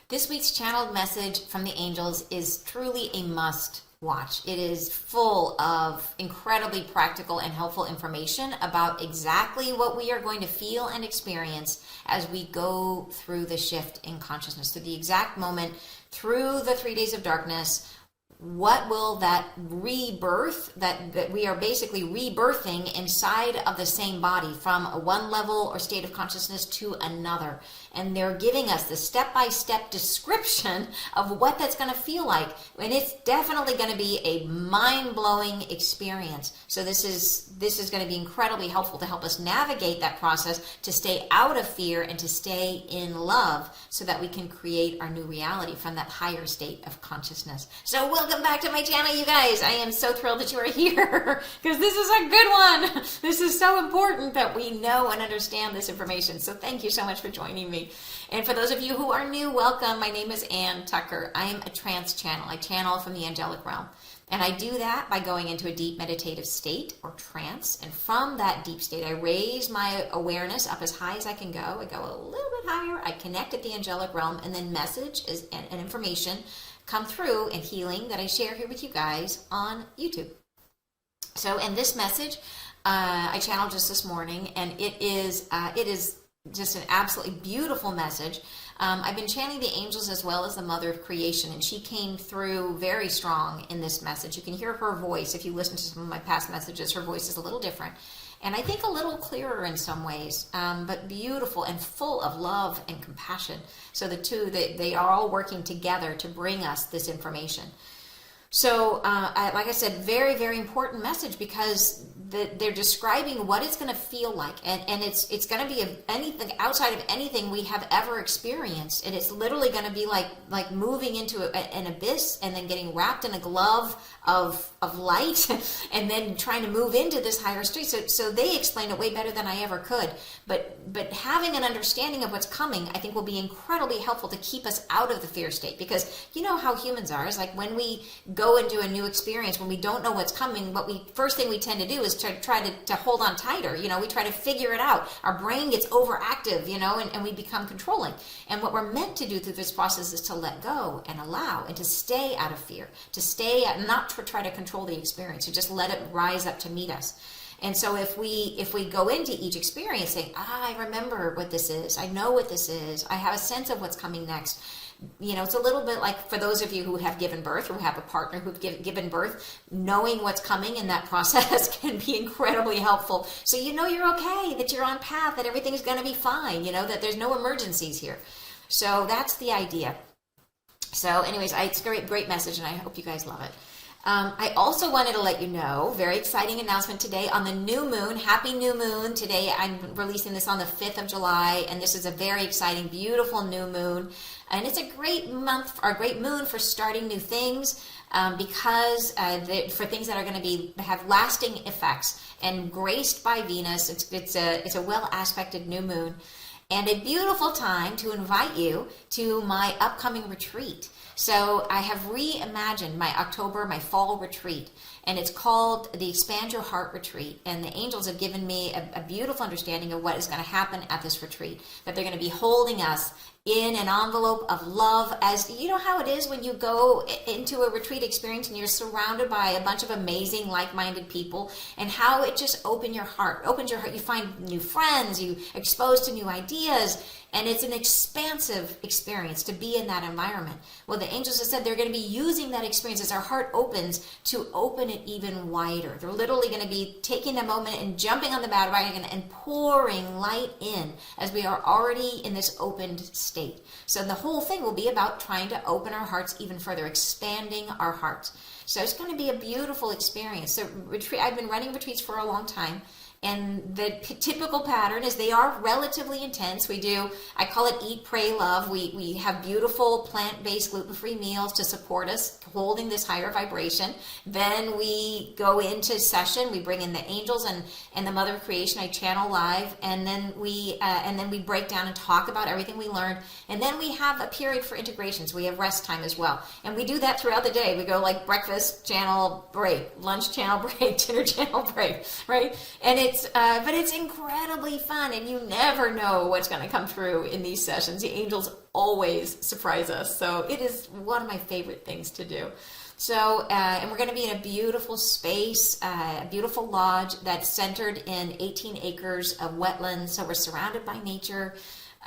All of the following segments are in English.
This week's channeled message from the angels is truly a must watch. It is full of incredibly practical and helpful information about exactly what we are going to feel and experience as we go through the shift in consciousness, through the exact moment, through the 3 days of darkness. What will that rebirth, that we are basically rebirthing inside of the same body from one level or state of consciousness to another. And they're giving us the step-by-step description of what that's going to feel like. And it's definitely going to be a mind-blowing experience. So this is going to be incredibly helpful to help us navigate that process, to stay out of fear and to stay in love so that we can create our new reality from that higher state of consciousness. So welcome back to my channel, you guys. I am so thrilled that you are here because this is a good one. This is so important that we know and understand this information. So thank you so much for joining me. And for those of you who are new, welcome. My name is Ann Tucker. I am a trance channel. I channel from the angelic realm. And I do that by going into a deep meditative state or trance. And from that deep state, I raise my awareness up as high as I can go. I go a little bit higher. I connect at the angelic realm, and then message and information come through and healing that I share here with you guys on YouTube. So in this message, I channeled just this morning, and it is just an absolutely beautiful message. I've been channeling the angels as well as the mother of creation, and she came through very strong in this message. You can hear her voice. If you listen to some of my past messages, her voice is a little different. And I think a little clearer in some ways, but beautiful and full of love and compassion. So the two, they are all working together to bring us this information. So, like I said, very, very important message because they're describing what it's going to feel like, and it's going to be anything outside of anything we have ever experienced, and it's literally going to be like moving into an abyss and then getting wrapped in a glove of light, and then trying to move into this higher state. So they explain it way better than I ever could. But having an understanding of what's coming, I think, will be incredibly helpful to keep us out of the fear state, because you know how humans are. It's like when we go into a new experience, when we don't know what's coming, first thing we tend to do is to try to hold on tighter. We try to figure it out. Our brain gets overactive, and we become controlling. And what we're meant to do through this process is to let go and allow and to stay out of fear, not to try to control the experience, to just let it rise up to meet us. And so if we go into each experience saying, I remember what this is, I know what this is, I have a sense of what's coming next. It's a little bit like for those of you who have given birth or who have a partner who've given birth, knowing what's coming in that process can be incredibly helpful. So you're okay, that you're on path, that everything's going to be fine, that there's no emergencies here. So that's the idea. So anyways, it's a great message, and I hope you guys love it. I also wanted to let you know, very exciting announcement today on the new moon. Happy new moon. Today I'm releasing this on the 5th of July, and this is a very exciting, beautiful new moon. And it's a great month, or a great moon for starting new things, because for things that are going to have lasting effects and graced by Venus. It's a well aspected new moon, and a beautiful time to invite you to my upcoming retreat. So I have reimagined my fall retreat, and it's called the Expand Your Heart Retreat. And the angels have given me a beautiful understanding of what is going to happen at this retreat, that they're going to be holding us in an envelope of love. As you know how it is when you go into a retreat experience and you're surrounded by a bunch of amazing like-minded people, and how it just opens your heart. You find new friends, you exposed to new ideas, and it's an expansive experience to be in that environment. Well, the angels have said they're going to be using that experience as our heart opens to open it even wider. They're literally going to be taking a moment and jumping on the bandwagon and pouring light in as we are already in this opened state. So the whole thing will be about trying to open our hearts even further, expanding our hearts. So it's going to be a beautiful experience. So I've been running retreats for a long time. And the typical pattern is they are relatively intense. I call it eat, pray, love. We have beautiful plant-based gluten-free meals to support us holding this higher vibration. Then we go into session. We bring in the angels and the mother of creation. I channel live, and then we break down and talk about everything we learned. And then we have a period for integration. So we have rest time as well. And we do that throughout the day. We go like breakfast channel break, lunch channel break, dinner channel break, right? And but it's incredibly fun, and you never know what's going to come through in these sessions. The angels always surprise us, so it is one of my favorite things to do. So, and we're going to be in a beautiful space, a beautiful lodge that's centered in 18 acres of wetlands. So we're surrounded by nature.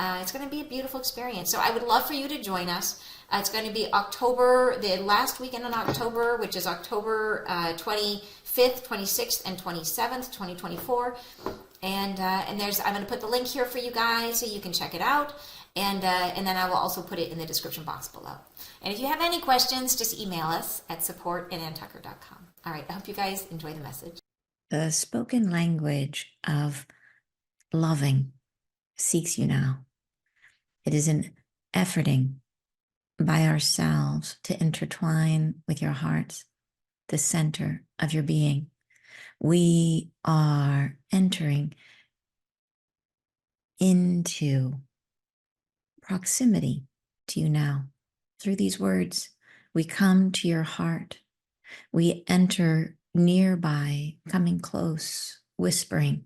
It's going to be a beautiful experience. So I would love for you to join us. It's going to be October, the last weekend in October, which is October 25th, 26th, and 27th, 2024. And there's, I'm going to put the link here for you guys so you can check it out. And then I will also put it in the description box below. And if you have any questions, just email us at support@anntucker.com. All right, I hope you guys enjoy the message. The spoken language of loving seeks you now. It is an efforting by ourselves to intertwine with your hearts, the center of your being. We are entering into proximity to you now. Through these words, we come to your heart. We enter nearby, coming close, whispering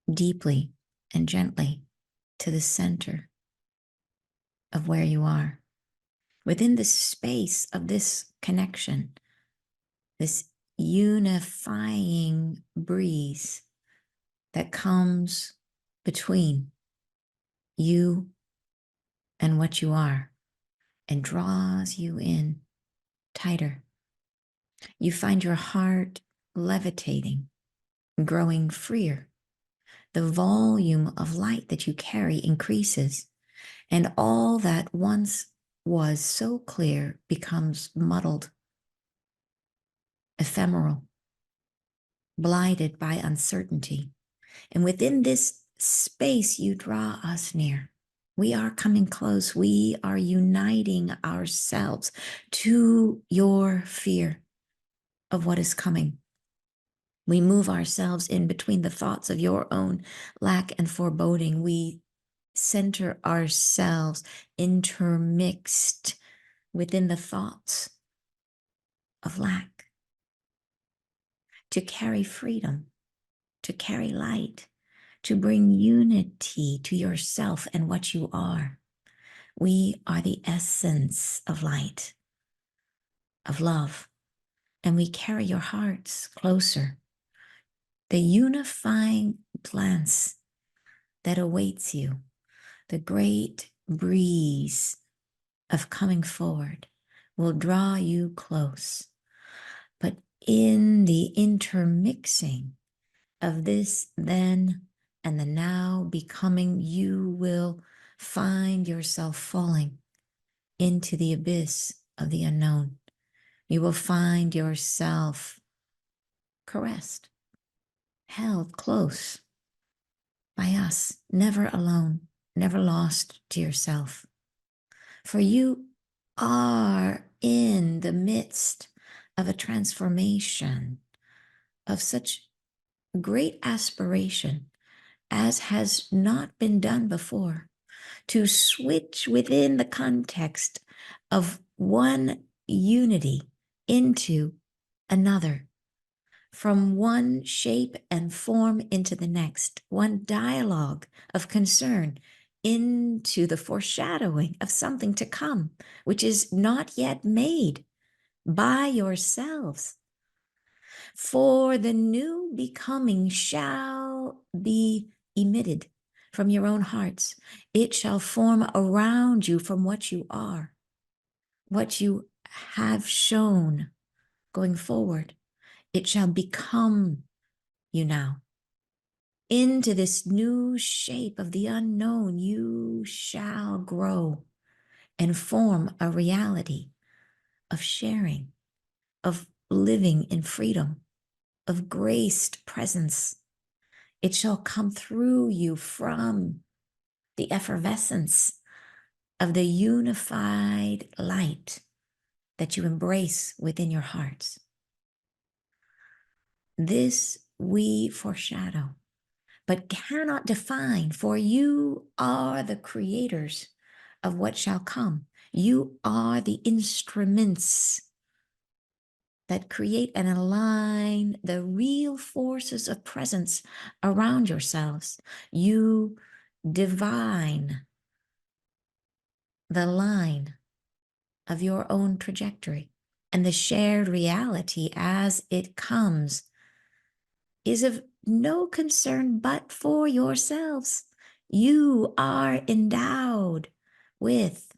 deeply and gently to the center of where you are. Within the space of this connection, this unifying breeze that comes between you and what you are and draws you in tighter. You find your heart levitating, growing freer. The volume of light that you carry increases, and all that once was so clear becomes muddled, ephemeral, blinded by uncertainty. And within this space, you draw us near. We are coming close. We are uniting ourselves to your fear of what is coming. We move ourselves in between the thoughts of your own lack and foreboding. We center ourselves intermixed within the thoughts of lack, to carry freedom, to carry light, to bring unity to yourself and what you are. We are the essence of light, of love, and we carry your hearts closer. The unifying glance that awaits you, the great breeze of coming forward will draw you close. But in the intermixing of this then and the now becoming, you will find yourself falling into the abyss of the unknown. You will find yourself caressed, held close by us, never alone, never lost to yourself. For you are in the midst of a transformation of such great aspiration as has not been done before, to switch within the context of one unity into another, from one shape and form into the next, one dialogue of concern into the foreshadowing of something to come, which is not yet made by yourselves. For the new becoming shall be emitted from your own hearts. It shall form around you from what you are, what you have shown going forward. It shall become you now. Into this new shape of the unknown, you shall grow and form a reality of sharing, of living in freedom, of graced presence. It shall come through you from the effervescence of the unified light that you embrace within your hearts. This we foreshadow, but cannot define, for you are the creators of what shall come. You are the instruments that create and align the real forces of presence around yourselves. You divine the line of your own trajectory, and the shared reality as it comes is of no concern but for yourselves. You are endowed with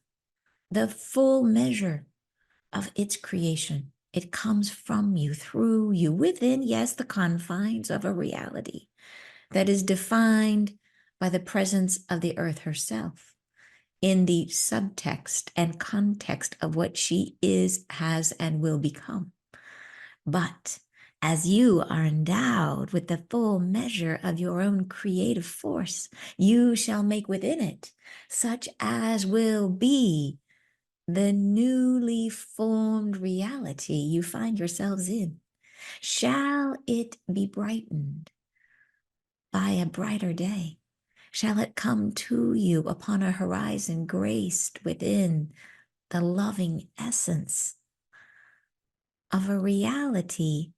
the full measure of its creation. It comes from you, through you, within, yes, the confines of a reality that is defined by the presence of the earth herself in the subtext and context of what she is, has, and will become. But as you are endowed with the full measure of your own creative force, you shall make within it such as will be the newly formed reality you find yourselves in. Shall it be brightened by a brighter day? Shall it come to you upon a horizon graced within the loving essence of a reality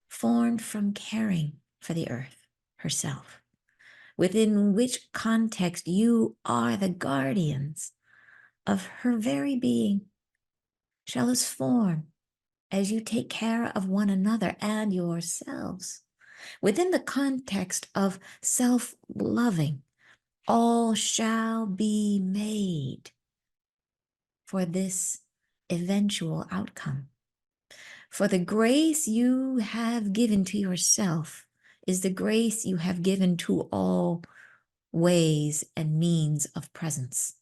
formed from caring for the earth herself, within which context you are the guardians of her very being? Shall this form as you take care of one another and yourselves within the context of self-loving? All shall be made for this eventual outcome. For the grace you have given to yourself is the grace you have given to all ways and means of presence.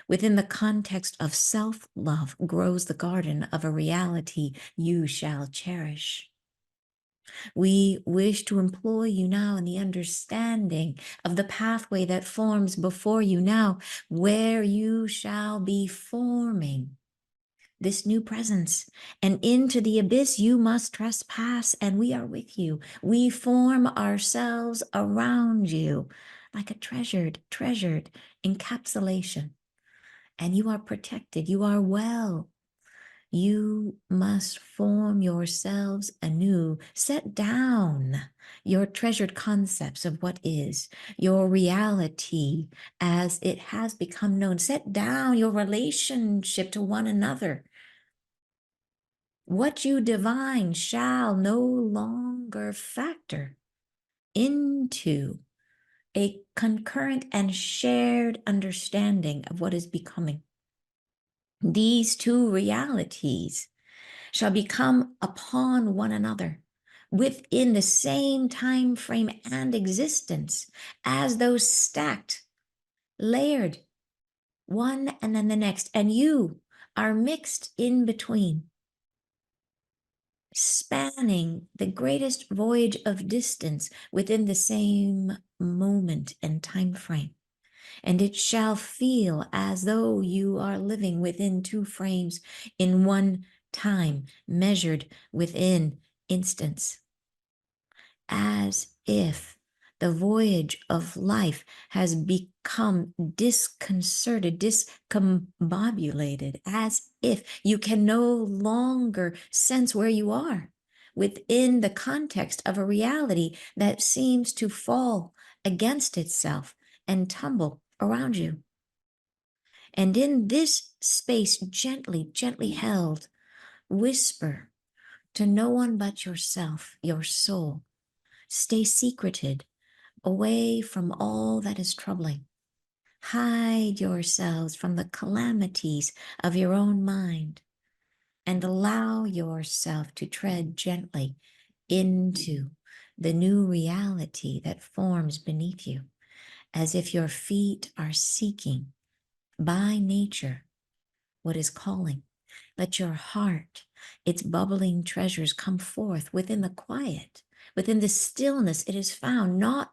Within the context of self-love grows the garden of a reality you shall cherish. We wish to employ you now in the understanding of the pathway that forms before you now, where you shall be forming this new presence, and into the abyss you must trespass, and we are with you. We form ourselves around you like a treasured encapsulation, and you are protected. You are well. You must form yourselves anew. Set down your treasured concepts of what is, your reality as it has become known. Set down your relationship to one another. What you divine shall no longer factor into a concurrent and shared understanding of what is becoming. These two realities shall become upon one another within the same time frame and existence as those stacked, layered, one and then the next, and you are mixed in between, spanning the greatest voyage of distance within the same moment and time frame. And it shall feel as though you are living within two frames in one time, measured within instants, as if the voyage of life has become disconcerted, discombobulated, as if you can no longer sense where you are within the context of a reality that seems to fall against itself and tumble around you. And in this space, gently, gently held, whisper to no one but yourself, your soul. Stay secreted, away from all that is troubling. Hide yourselves from the calamities of your own mind, and allow yourself to tread gently into the new reality that forms beneath you, as if your feet are seeking by nature what is calling. Let your heart, its bubbling treasures, come forth within the quiet, within the stillness it is found, not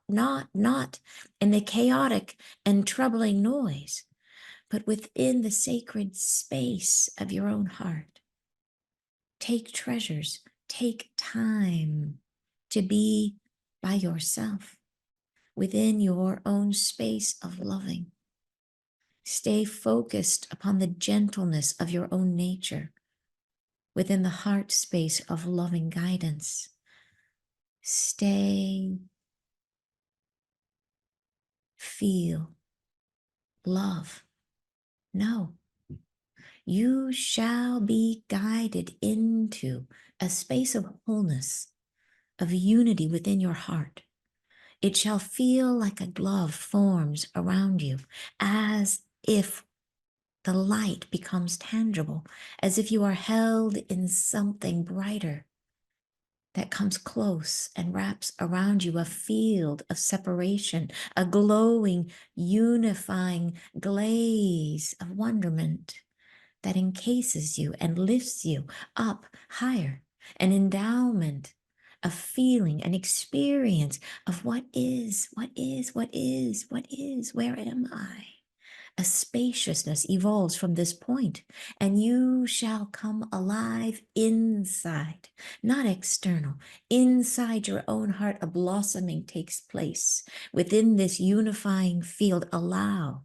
in the chaotic and troubling noise, but within the sacred space of your own heart. Take treasures, take time to be by yourself, within your own space of loving. Stay focused upon the gentleness of your own nature, within the heart space of loving guidance. Stay, feel, love. No, you shall be guided into a space of wholeness, of unity within your heart. It shall feel like a glove forms around you, as if the light becomes tangible, as if you are held in something brighter that comes close and wraps around you, a field of separation, a glowing, unifying glaze of wonderment that encases you and lifts you up higher, an endowment, a feeling, an experience of what is, where am I? A spaciousness evolves from this point, and you shall come alive inside, not external. Inside your own heart, a blossoming takes place. Within this unifying field, allow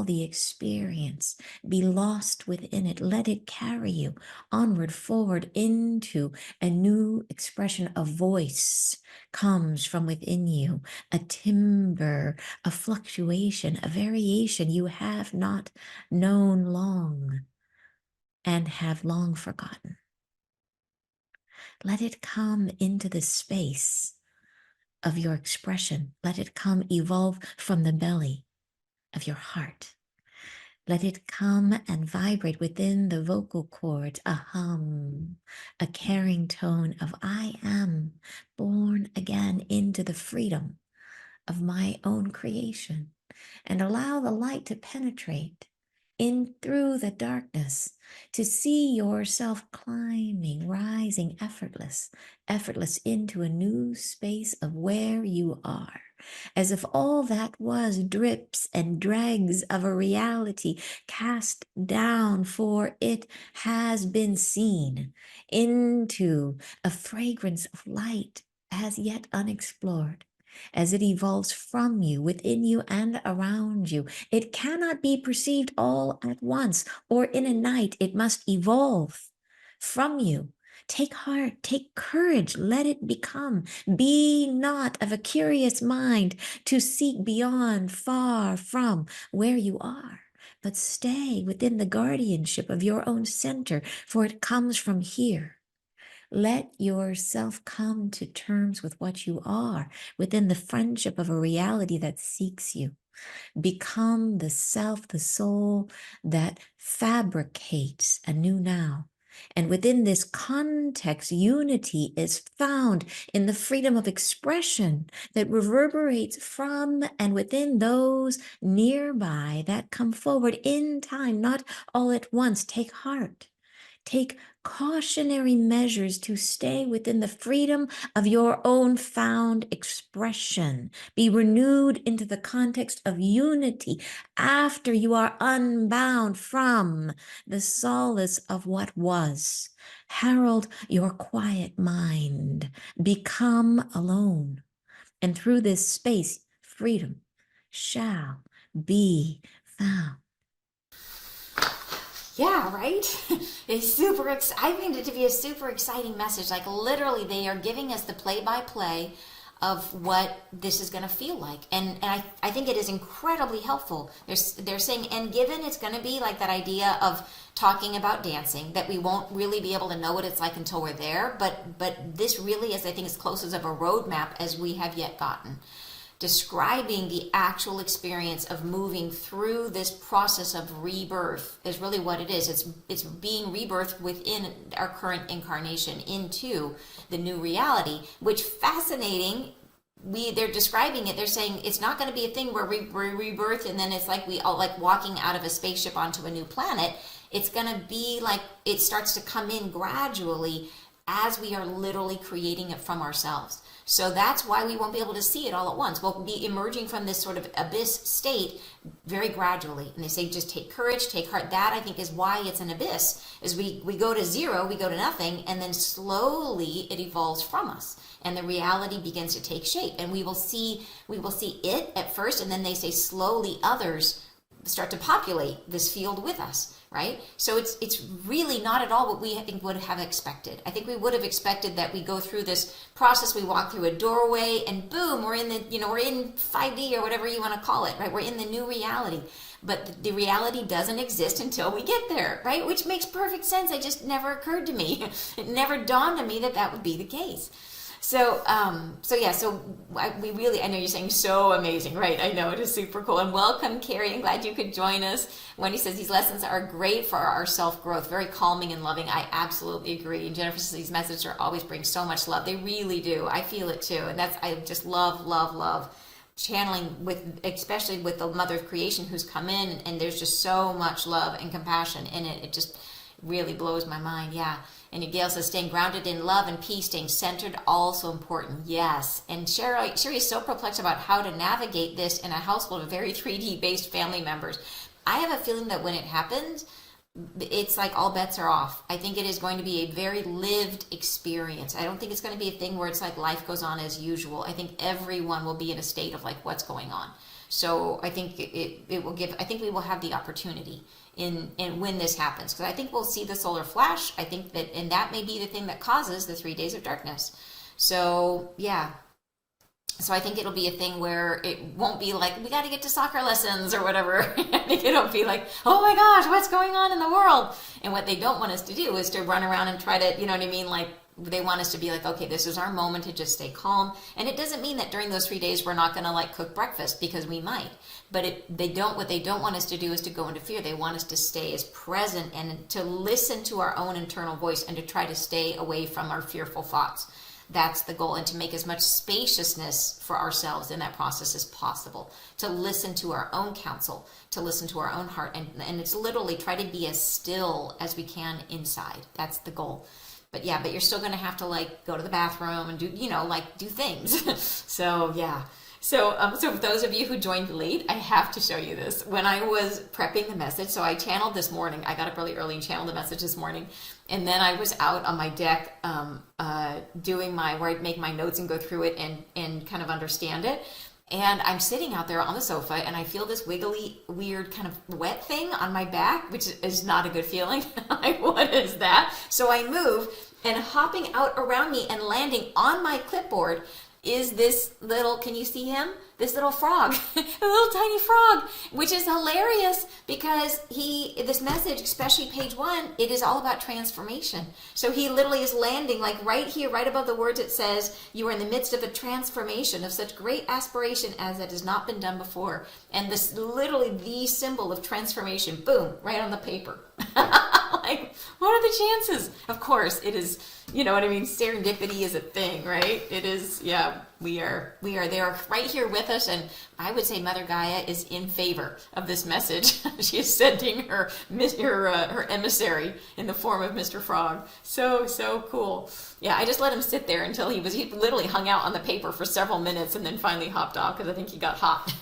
the experience, be lost within it. Let it carry you onward, forward into a new expression. Of voice comes from within you, a timbre, a fluctuation, a variation you have not known long and have long forgotten. Let it come into the space of your expression. Let it come evolve from the belly of your heart. Let it come and vibrate within the vocal cords, a hum, a caring tone of I am born again into the freedom of my own creation, and allow the light to penetrate in through the darkness to see yourself climbing, rising effortless into a new space of where you are, as if all that was drips and dregs of a reality cast down, for it has been seen, into a fragrance of light as yet unexplored. As it evolves from you, within you, and around you, it cannot be perceived all at once or in a night. It must evolve from you. Take heart, take courage, let it become. Be not of a curious mind to seek beyond, far from where you are, but stay within the guardianship of your own center, for it comes from here. Let yourself come to terms with what you are within the friendship of a reality that seeks you. Become the self, the soul that fabricates a new now. And within this context, unity is found in the freedom of expression that reverberates from and within those nearby that come forward in time, not all at once. Take heart. Take cautionary measures to stay within the freedom of your own found expression. Be renewed into the context of unity after you are unbound from the solace of what was. Herald your quiet mind. Become alone. And through this space, freedom shall be found. Yeah, right? I find it to be a super exciting message. Like literally they are giving us the play-by-play of what this is going to feel like. And I think it is incredibly helpful. They're saying, and given it's going to be like that idea of talking about dancing, that we won't really be able to know what it's like until we're there. But this really is, I think, as close as of a roadmap as we have yet gotten, describing the actual experience of moving through this process of rebirth is really what it is. It's being rebirthed within our current incarnation into the new reality, which fascinating. They're describing it. They're saying it's not going to be a thing where we rebirth and then it's like we all like walking out of a spaceship onto a new planet. It's going to be like it starts to come in gradually as we are literally creating it from ourselves. So that's why we won't be able to see it all at once. We'll be emerging from this sort of abyss state very gradually. And they say just take courage, take heart. That I think is why it's an abyss, is we go to zero, we go to nothing, and then slowly it evolves from us. And the reality begins to take shape. And we will see it at first, and then they say slowly others start to populate this field with us, right? So it's really not at all what we think would have expected. I think we would have expected that we go through this process, we walk through a doorway, and boom, we're in we're in 5D or whatever you want to call it, right? We're in the new reality. But the reality doesn't exist until we get there, right? Which makes perfect sense. It just never occurred to me. It never dawned on me that that would be the case. So we really, I know you're saying so amazing, right? I know it is super cool. And welcome, Carrie. I'm glad you could join us. Wendy says these lessons are great for our self-growth, very calming and loving. I absolutely agree. And Jennifer says these messages are always bring so much love. They really do. I feel it too. And I just love channeling with, especially with the Mother of Creation who's come in, and there's just so much love and compassion in it. It just really blows my mind. Yeah. And Gail says, staying grounded in love and peace, staying centered, also important. Yes. And Sherry is so perplexed about how to navigate this in a household of very 3D based family members. I have a feeling that when it happens, it's like all bets are off. I think it is going to be a very lived experience. I don't think it's going to be a thing where it's like life goes on as usual. I think everyone will be in a state of like, what's going on? So I think it will give, I think we will have the opportunity in when this happens, because I think we'll see the solar flash. I think that, and that may be the thing that causes the 3 days of darkness. So yeah. So I think it'll be a thing where it won't be like, we got to get to soccer lessons or whatever. I think it'll be like, oh my gosh, what's going on in the world? And what they don't want us to do is to run around and try to, you know what I mean? Like, they want us to be like, okay, this is our moment to just stay calm. And it doesn't mean that during those 3 days we're not going to like cook breakfast, because we might. But what they don't want us to do is to go into fear. They want us to stay as present and to listen to our own internal voice and to try to stay away from our fearful thoughts. That's the goal, and to make as much spaciousness for ourselves in that process as possible, to listen to our own counsel, to listen to our own heart, and it's literally try to be as still as we can inside. That's the goal. But yeah, but you're still going to have to like go to the bathroom and do, do things. So yeah. So for those of you who joined late, I have to show you this. When I was prepping the message, so I channeled this morning. I got up really early and channeled the message this morning. And then I was out on my deck doing where I'd make my notes and go through it and kind of understand it. And I'm sitting out there on the sofa, and I feel this wiggly, weird kind of wet thing on my back, which is not a good feeling. Like, what is that? So I move, and hopping out around me and landing on my clipboard is this little, can you see him? This little frog, a little tiny frog, which is hilarious because this message, especially page 1, it is all about transformation. So he literally is landing like right here, right above the words. It says, you are in the midst of a transformation of such great aspiration as that has not been done before. And this literally the symbol of transformation, boom, right on the paper. Like, what are the chances? Of course, it is, you know what I mean? Serendipity is a thing, right? It is, yeah, we are there right here with us. And I would say Mother Gaia is in favor of this message. She is sending her emissary in the form of Mr. Frog. So cool. Yeah, I just let him sit there until he literally hung out on the paper for several minutes and then finally hopped off because I think he got hot.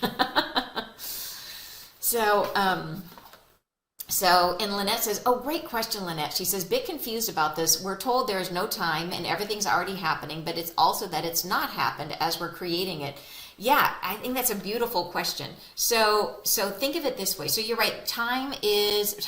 And Lynette says, oh, great question, Lynette. She says, bit confused about this. We're told there is no time and everything's already happening, but it's also that it's not happened as we're creating it. Yeah, I think that's a beautiful question. So think of it this way. So you're right. Time exists,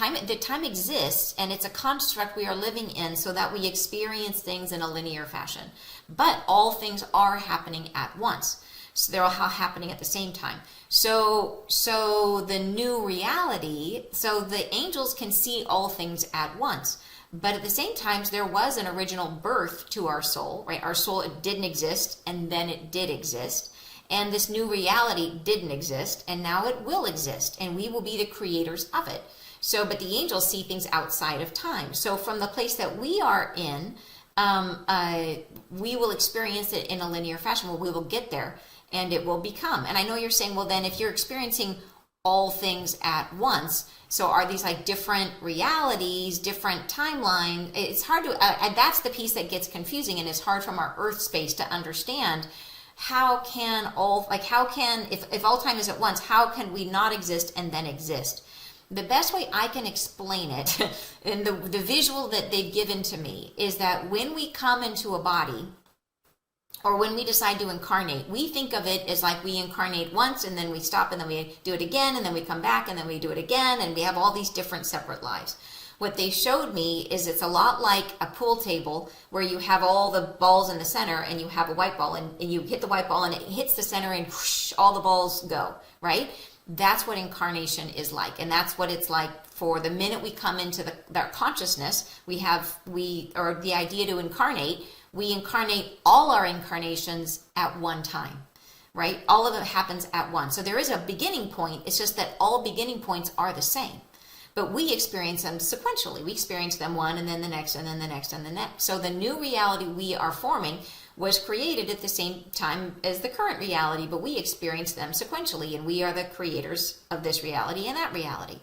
and it's a construct we are living in so that we experience things in a linear fashion. But all things are happening at once. So they're all happening at the same time. So the new reality, so the angels can see all things at once. But at the same time, there was an original birth to our soul, right? Our soul, it didn't exist, and then it did exist. And this new reality didn't exist, and now it will exist, and we will be the creators of it. So, but the angels see things outside of time. So from the place that we are in, we will experience it in a linear fashion where we will get there. And it will become. And I know you're saying, well, then if you're experiencing all things at once, so are these like different realities, different timeline? It's hard to, and that's the piece that gets confusing, and it's hard from our earth space to understand if all time is at once, how can we not exist and then exist? The best way I can explain it, and the visual that they've given to me, is that when we come into a body, or when we decide to incarnate, we think of it as like we incarnate once and then we stop and then we do it again and then we come back and then we do it again, and we have all these different separate lives. What they showed me is it's a lot like a pool table where you have all the balls in the center and you have a white ball, and you hit the white ball and it hits the center and whoosh, all the balls go, right? That's what incarnation is like. And that's what it's like for the minute we come into their consciousness, or the idea to incarnate, we incarnate all our incarnations at one time, right? All of it happens at once. So there is a beginning point. It's just that all beginning points are the same. But we experience them sequentially. We experience them one and then the next and then the next and the next. So the new reality we are forming was created at the same time as the current reality, but we experience them sequentially, and we are the creators of this reality and that reality.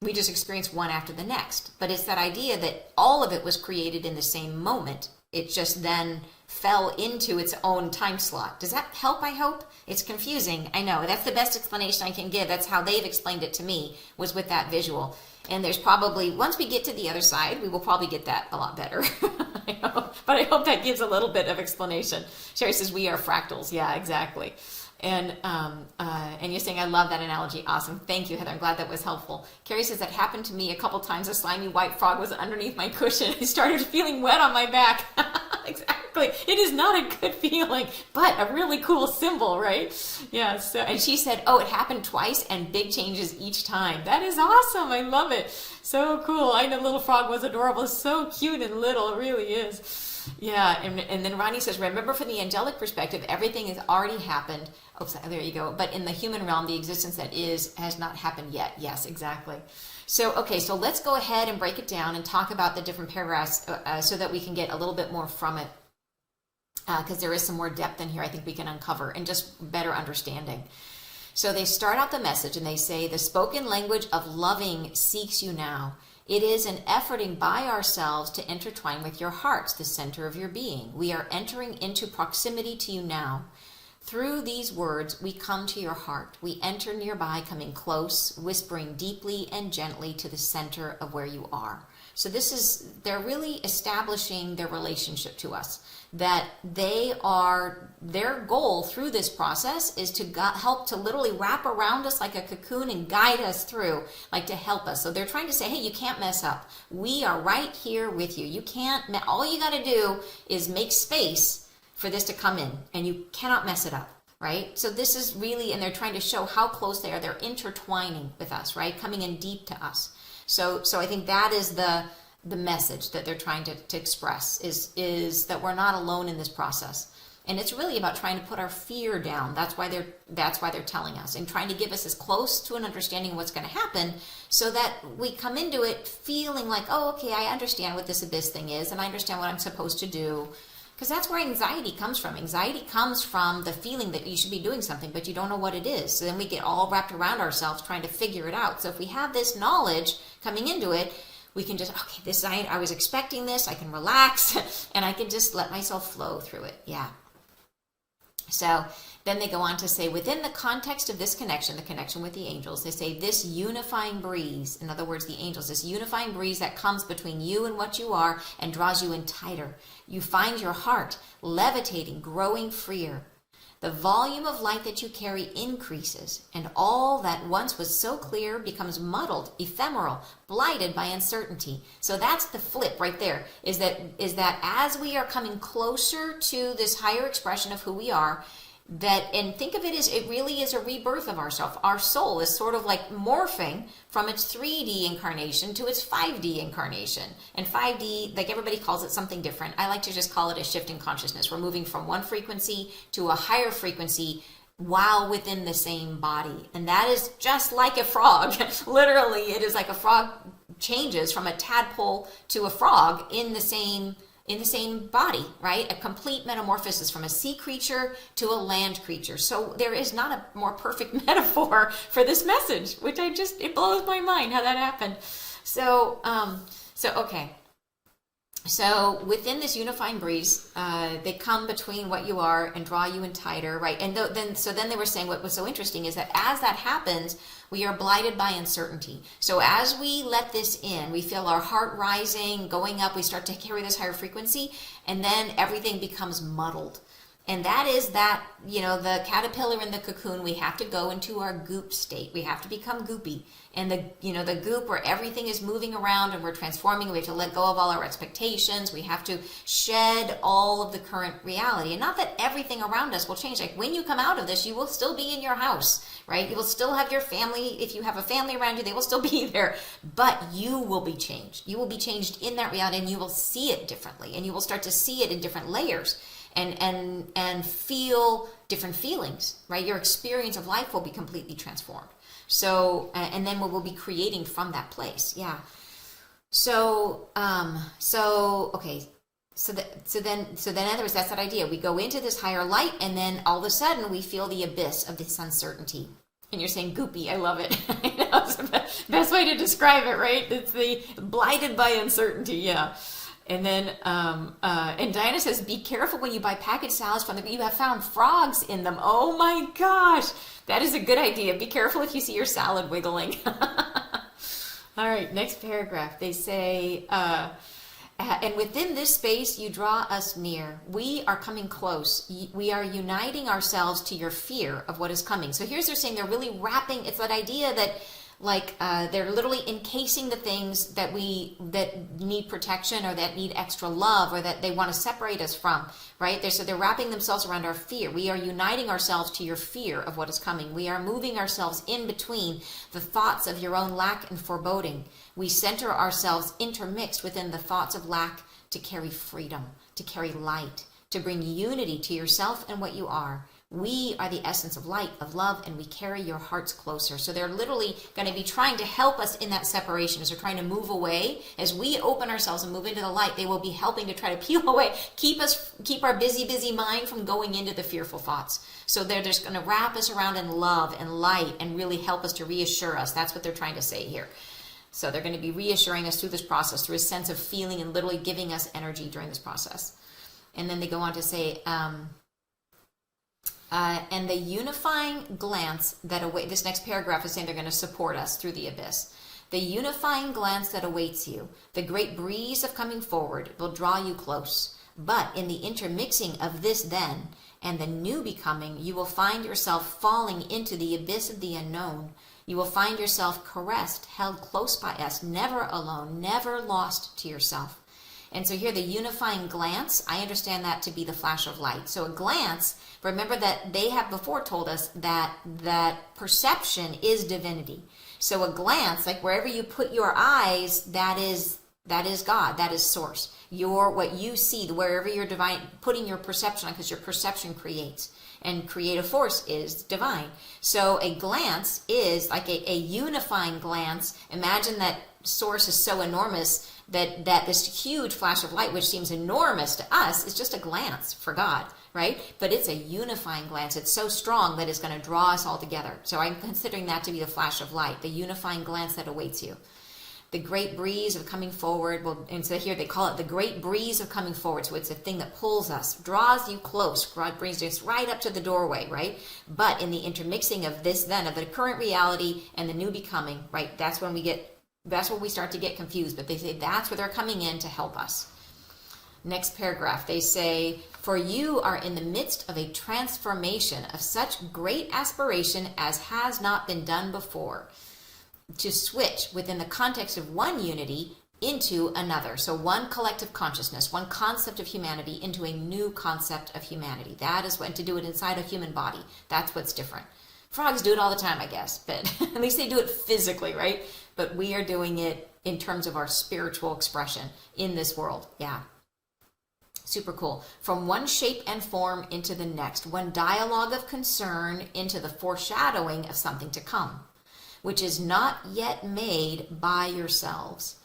We just experience one after the next. But it's that idea that all of it was created in the same moment. It just then fell into its own time slot. Does that help, I hope? It's confusing. I know. That's the best explanation I can give. That's how they've explained it to me, was with that visual. And there's probably, once we get to the other side, we will probably get that a lot better. I know. But I hope that gives a little bit of explanation. Sherry says, we are fractals. Yeah, exactly. And you're saying, I love that analogy. Awesome. Thank you, Heather. I'm glad that was helpful. Carrie says, that happened to me a couple times. A slimy white frog was underneath my cushion. I started feeling wet on my back. Exactly. It is not a good feeling, but a really cool symbol, right? Yeah. So, and she said, oh, it happened twice and big changes each time. That is awesome. I love it. So cool. I know little frog was adorable. It's so cute and little. It really is. Yeah. And then Ronnie says, remember, from the angelic perspective, everything has already happened. Oh, there you go. But in the human realm, the existence that is has not happened yet. Yes, exactly. So, okay, so let's go ahead and break it down and talk about the different paragraphs so that we can get a little bit more from it, because there is some more depth in here I think we can uncover and just better understanding. So they start out the message and they say, the spoken language of loving seeks you now. It is an efforting by ourselves to intertwine with your hearts, the center of your being. We are entering into proximity to you now. Through these words, we come to your heart. We enter nearby, coming close, whispering deeply and gently to the center of where you are. So they're really establishing their relationship to us, that their goal through this process is to help to literally wrap around us like a cocoon and guide us through, like to help us. So they're trying to say, hey, you can't mess up. We are right here with you. All you got to do is make space for this to come in, and you cannot mess it up, right? So this is really, and they're trying to show how close they are. They're intertwining with us, right? Coming in deep to us. So I think that is the message that they're trying to express is that we're not alone in this process. And it's really about trying to put our fear down. That's why they're telling us, and trying to give us as close to an understanding of what's going to happen, so that we come into it feeling like, oh, okay, I understand what this abyss thing is, and I understand what I'm supposed to do. Because that's where anxiety comes from. Anxiety comes from the feeling that you should be doing something, but you don't know what it is. So then we get all wrapped around ourselves trying to figure it out. So if we have this knowledge coming into it, we can just, okay, I was expecting this, I can relax, and I can just let myself flow through it. Yeah. So then they go on to say, within the context of this connection, the connection with the angels, they say this unifying breeze, in other words, the angels, this unifying breeze that comes between you and what you are and draws you in tighter. You find your heart levitating, growing freer. The volume of light that you carry increases, and all that once was so clear becomes muddled, ephemeral, blighted by uncertainty. So that's the flip right there, is that as we are coming closer to this higher expression of who we are, and think of it as it really is a rebirth of ourself. Our soul is sort of like morphing from its 3D incarnation to its 5D incarnation. And 5D, like everybody calls it something different. I like to just call it a shift in consciousness. We're moving from one frequency to a higher frequency while within the same body. And that is just like a frog. Literally, it is like a frog changes from a tadpole to a frog in the same body, right? A complete metamorphosis from a sea creature to a land creature. So there is not a more perfect metaphor for this message, which it blows my mind how that happened. So okay. So within this unifying breeze, they come between what you are and draw you in tighter, right? And then they were saying what was so interesting is that as that happens, we are blighted by uncertainty. So as we let this in, we feel our heart rising, going up, we start to carry this higher frequency, and then everything becomes muddled. And that is that, the caterpillar in the cocoon, we have to go into our goop state. We have to become goopy. And the goop where everything is moving around and we're transforming, we have to let go of all our expectations. We have to shed all of the current reality. And not that everything around us will change. Like when you come out of this, you will still be in your house, right? You will still have your family. If you have a family around you, they will still be there. But you will be changed. You will be changed in that reality, and you will see it differently. And you will start to see it in different layers. And feel different feelings, right? Your experience of life will be completely transformed. So, and then we will be creating from that place. Yeah. So okay. So then in other words, that's that idea. We go into this higher light, and then all of a sudden we feel the abyss of this uncertainty. And you're saying goopy. I love it. I know, it's the best way to describe it, right? It's the blighted by uncertainty. Yeah. And then, and Diana says, be careful when you buy packaged salads from them. You have found frogs in them. Oh my gosh, that is a good idea. Be careful if you see your salad wiggling. All right, next paragraph. They say, and within this space, you draw us near. We are coming close. We are uniting ourselves to your fear of what is coming. So here's they're saying they're really wrapping. It's that idea that they're literally encasing the things that need protection or that need extra love or that they want to separate us from, right? They're wrapping themselves around our fear. We are uniting ourselves to your fear of what is coming. We are moving ourselves in between the thoughts of your own lack and foreboding. We center ourselves intermixed within the thoughts of lack to carry freedom, to carry light, to bring unity to yourself and what you are. We are the essence of light, of love, and we carry your hearts closer. So they're literally going to be trying to help us in that separation as they're trying to move away. As we open ourselves and move into the light, they will be helping to try to peel away, keep our busy mind from going into the fearful thoughts. So they're just going to wrap us around in love and light and really help us to reassure us. That's what they're trying to say here. So they're going to be reassuring us through this process, through a sense of feeling and literally giving us energy during this process. And then they go on to say, and the unifying glance that awaits, this next paragraph is saying they're going to support us through the abyss. The unifying glance that awaits you, the great breeze of coming forward will draw you close. But in the intermixing of this then and the new becoming, you will find yourself falling into the abyss of the unknown. You will find yourself caressed, held close by us, never alone, never lost to yourself. And so here the unifying glance, I understand that to be the flash of light. So a glance, remember that they have before told us that perception is divinity. So a glance, like wherever you put your eyes, that is God, that is source. What you see, wherever you're divine, putting your perception on, because your perception creates. And creative force is divine. So a glance is like a unifying glance. Imagine that source is so enormous that this huge flash of light, which seems enormous to us, is just a glance for God, right? But it's a unifying glance. It's so strong that it's going to draw us all together. So I'm considering that to be the flash of light, the unifying glance that awaits you. The great breeze of coming forward, and so here they call it the great breeze of coming forward. So it's a thing that pulls us, draws you close, brings us right up to the doorway, right? But in the intermixing of this then, of the current reality and the new becoming, right? That's when we start to get confused. But they say that's where they're coming in to help us. Next paragraph, they say, for you are in the midst of a transformation of such great aspiration as has not been done before, to switch within the context of one unity into another. So one collective consciousness, one concept of humanity into a new concept of humanity. That is what, to do it inside a human body. That's what's different. Frogs do it all the time, I guess, but at least they do it physically, right? But we are doing it in terms of our spiritual expression in this world. Yeah. Super cool. From one shape and form into the next, one dialogue of concern into the foreshadowing of something to come, which is not yet made by yourselves.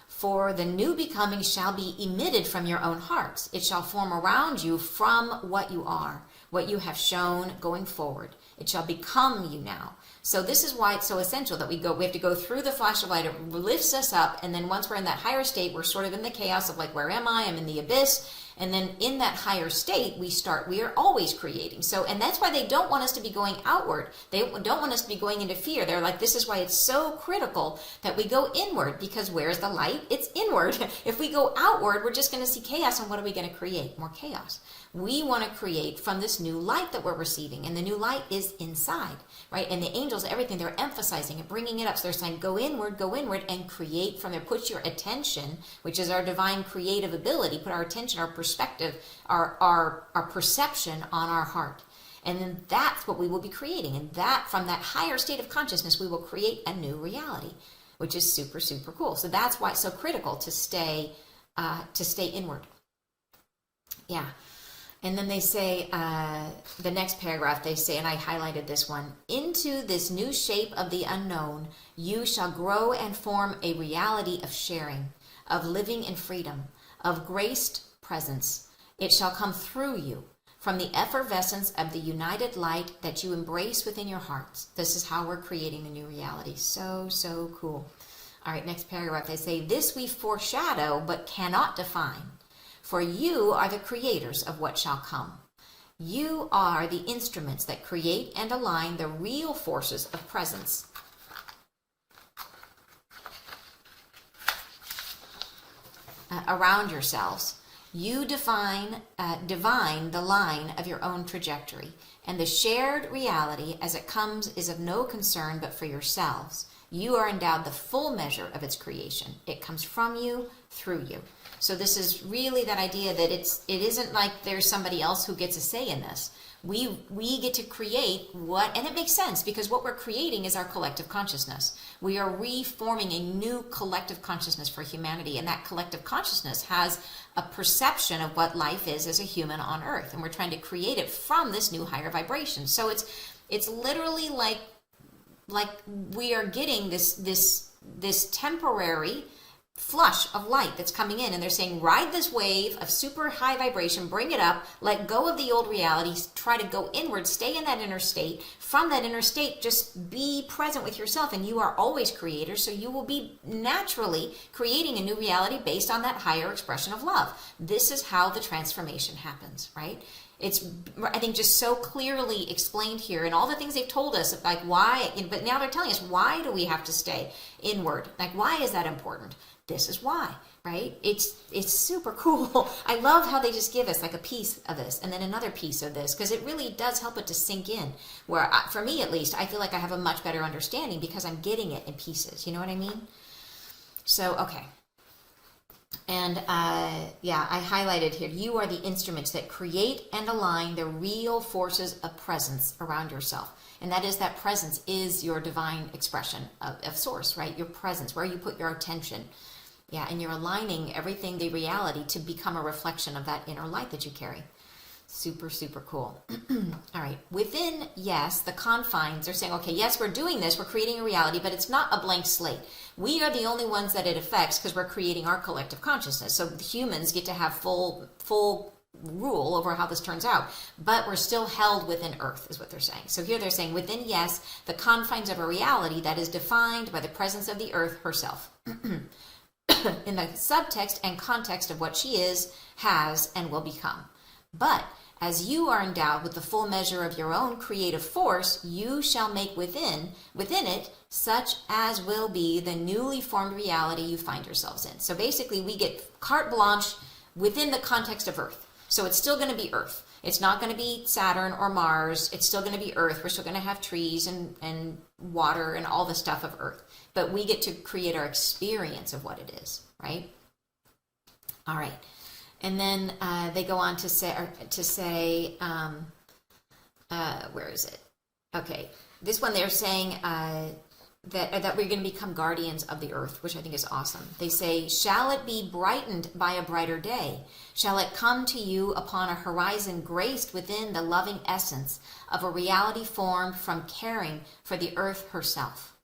For the new becoming shall be emitted from your own hearts. It shall form around you from what you are, what you have shown going forward. It shall become you now. So this is why it's so essential that we have to go through the flash of light. It lifts us up, and then once we're in that higher state, we're sort of in the chaos of like, where am I? I'm in the abyss. And then in that higher state, we are always creating. So, and that's why they don't want us to be going outward. They don't want us to be going into fear. They're like, this is why it's so critical that we go inward, because where's the light? It's inward. If we go outward, we're just going to see chaos. And what are we going to create? More chaos. We want to create from this new light that we're receiving. And the new light is inside, right? And the angels, everything, they're emphasizing and bringing it up. So they're saying, go inward, and create from there. Put your attention, which is our divine creative ability, put our attention, our perspective, our perception on our heart. And then that's what we will be creating. And that, from that higher state of consciousness, we will create a new reality, which is super, super cool. So that's why it's so critical to stay inward. Yeah. And then they say, the next paragraph, they say, and I highlighted this one, into this new shape of the unknown, you shall grow and form a reality of sharing, of living in freedom, of graced presence. It shall come through you from the effervescence of the united light that you embrace within your hearts. This is how we're creating the new reality. So, so cool. All right, next paragraph, they say, this we foreshadow but cannot define. For you are the creators of what shall come. You are the instruments that create and align the real forces of presence. Around yourselves. You divine the line of your own trajectory, and the shared reality as it comes is of no concern but for yourselves. You are endowed the full measure of its creation. It comes from you, through you. So this is really that idea that it isn't like there's somebody else who gets a say in this. We get to create what, and it makes sense because what we're creating is our collective consciousness. We are reforming a new collective consciousness for humanity, and that collective consciousness has a perception of what life is as a human on Earth, and we're trying to create it from this new higher vibration. So it's literally like we are getting this temporary flush of light that's coming in, and they're saying, ride this wave of super high vibration, bring it up, let go of the old realities, try to go inward, stay in that inner state. From that inner state, just be present with yourself, and you are always creators, so you will be naturally creating a new reality based on that higher expression of love. This is how the transformation happens, right? It's, I think, just so clearly explained here, and all the things they've told us, like why, but now they're telling us, why do we have to stay inward? Like, why is that important? This is why, right? It's super cool. I love how they just give us like a piece of this and then another piece of this, because it really does help it to sink in, where for me at least, I feel like I have a much better understanding because I'm getting it in pieces. You know what I mean? So, okay. And yeah, I highlighted here, you are the instruments that create and align the real forces of presence around yourself. And that is, that presence is your divine expression of source, right? Your presence, where you put your attention. Yeah, and you're aligning everything, the reality, to become a reflection of that inner light that you carry. Super, super cool. All right. Within, yes, the confines, they're saying, okay, yes, we're doing this, we're creating a reality, but it's not a blank slate. We are the only ones that it affects because we're creating our collective consciousness. So the humans get to have full rule over how this turns out, but we're still held within Earth, is what they're saying. So here they're saying, within, yes, the confines of a reality that is defined by the presence of the Earth herself. In the subtext and context of what she is, has, and will become. But as you are endowed with the full measure of your own creative force, you shall make within it such as will be the newly formed reality you find yourselves in. So basically, we get carte blanche within the context of Earth. So it's still going to be Earth. It's not going to be Saturn or Mars. It's still going to be Earth. We're still going to have trees and water and all the stuff of Earth. But we get to create our experience of what it is, right? All right. And then they go on to say, where is it? Okay, this one they're saying that we're going to become guardians of the earth, which I think is awesome. They say, shall it be brightened by a brighter day? Shall it come to you upon a horizon graced within the loving essence of a reality formed from caring for the earth herself?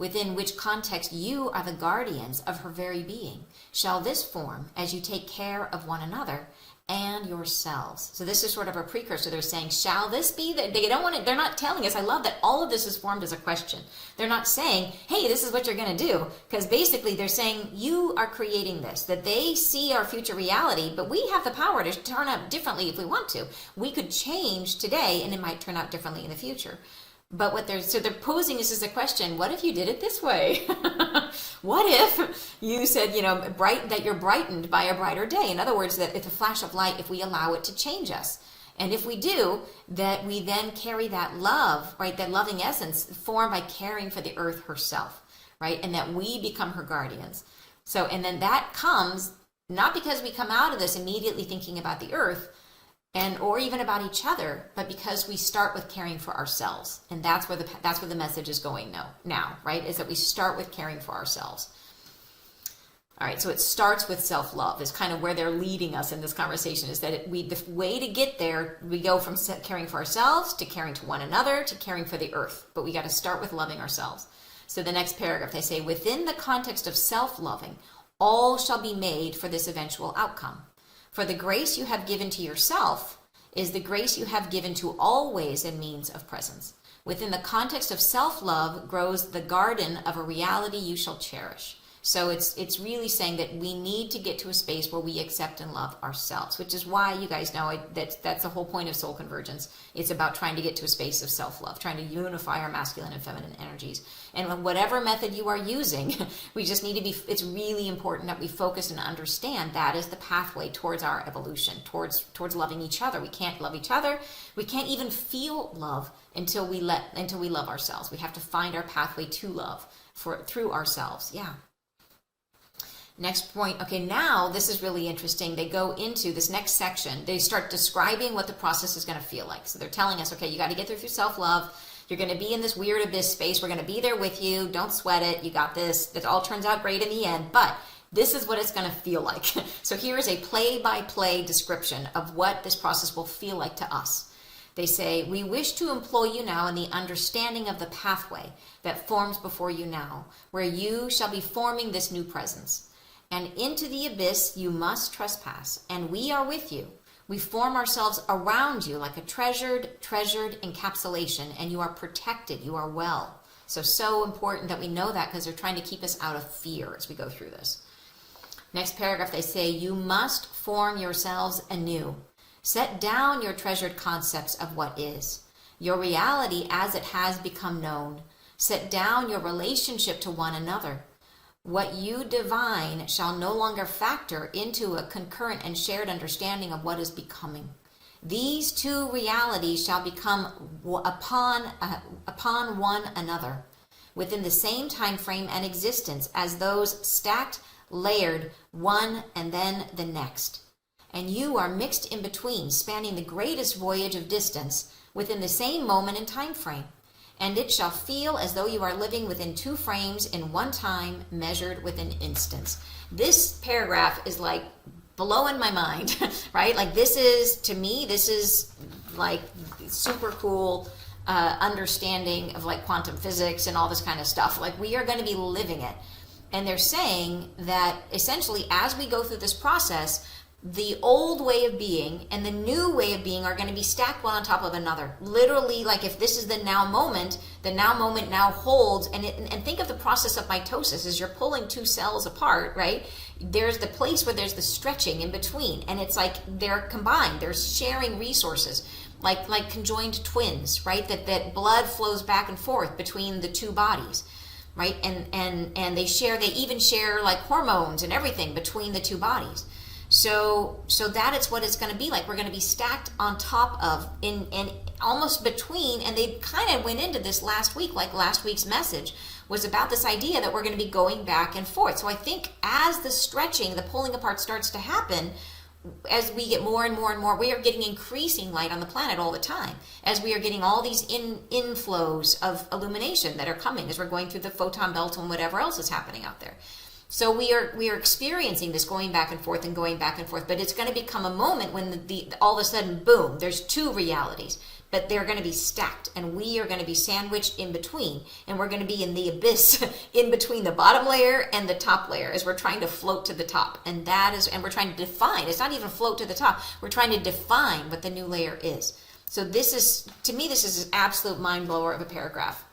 within which context you are the guardians of her very being, shall this form as you take care of one another and yourselves. So this is sort of a precursor. They're saying, shall this be that they don't want it? They're not telling us. I love that all of this is formed as a question. They're not saying, hey, this is what you're going to do. Because basically they're saying you are creating this, that they see our future reality, but we have the power to turn out differently if we want to. We could change today and it might turn out differently in the future. But they're posing this as a question, what if you did it this way? What if you said, that you're brightened by a brighter day? In other words, that if a flash of light, if we allow it to change us. And if we do, that we then carry that love, right? That loving essence formed by caring for the earth herself, right? And that we become her guardians. So, and then that comes not because we come out of this immediately thinking about the earth, or even about each other, but because we start with caring for ourselves. And that's where the message is going now, right? Is that we start with caring for ourselves. All right, so it starts with self-love is kind of where they're leading us in this conversation, is that the way to get there, we go from caring for ourselves to caring to one another to caring for the earth. But we got to start with loving ourselves. So the next paragraph, they say, within the context of self-loving, all shall be made for this eventual outcome. For the grace you have given to yourself is the grace you have given to all ways and means of presence. Within the context of self-love grows the garden of a reality you shall cherish. So it's really saying that we need to get to a space where we accept and love ourselves, which is why you guys know that's the whole point of soul convergence. It's about trying to get to a space of self-love, trying to unify our masculine and feminine energies. And whatever method you are using, we just need to be, it's really important that we focus and understand that is the pathway towards our evolution, towards loving each other. We can't love each other. We can't even feel love until we love ourselves. We have to find our pathway to love through ourselves. Yeah. Next point. Okay, now this is really interesting. They go into this next section. They start describing what the process is going to feel like. So they're telling us, okay, you got to get through self-love. You're going to be in this weird abyss space. We're going to be there with you. Don't sweat it. You got this. It all turns out great in the end. But this is what it's going to feel like. So here is a play-by-play description of what this process will feel like to us. They say, we wish to employ you now in the understanding of the pathway that forms before you now, where you shall be forming this new presence. And into the abyss you must trespass, and we are with you. We form ourselves around you like a treasured encapsulation, and you are protected, you are well. So important that we know that, because they're trying to keep us out of fear as we go through this. Next paragraph, they say, you must form yourselves anew. Set down your treasured concepts of what is, your reality as it has become known. Set down your relationship to one another. What you divine shall no longer factor into a concurrent and shared understanding of what is becoming. These two realities shall become upon one another within the same time frame and existence as those stacked, layered, one and then the next. And you are mixed in between, spanning the greatest voyage of distance within the same moment and time frame. And it shall feel as though you are living within two frames in one time, measured within instants. This paragraph is like blowing my mind, right? Like this is like super cool understanding of like quantum physics and all this kind of stuff. Like we are going to be living it. And they're saying that essentially as we go through this process, the old way of being and the new way of being are going to be stacked one on top of another. Literally, like if this is the now moment now holds, and think of the process of mitosis as you're pulling two cells apart, right? There's the place where there's the stretching in between, and it's like they're combined, they're sharing resources, like conjoined twins, right? That blood flows back and forth between the two bodies, right? And they even share like hormones and everything between the two bodies. So that is what it's going to be like. We're going to be stacked on top of, and almost between, and they kind of went into this last week, like last week's message was about this idea that we're going to be going back and forth. So I think as the stretching, the pulling apart starts to happen, as we get more and more and more, we are getting increasing light on the planet all the time, as we are getting all these inflows of illumination that are coming as we're going through the photon belt and whatever else is happening out there. So we are experiencing this going back and forth, but it's going to become a moment when all of a sudden, boom, there's two realities, but they're going to be stacked, and we are going to be sandwiched in between, and we're going to be in the abyss in between the bottom layer and the top layer as we're trying to float to the top. And we're trying to define, it's not even float to the top, we're trying to define what the new layer is. So this is, to me, this is an absolute mind blower of a paragraph.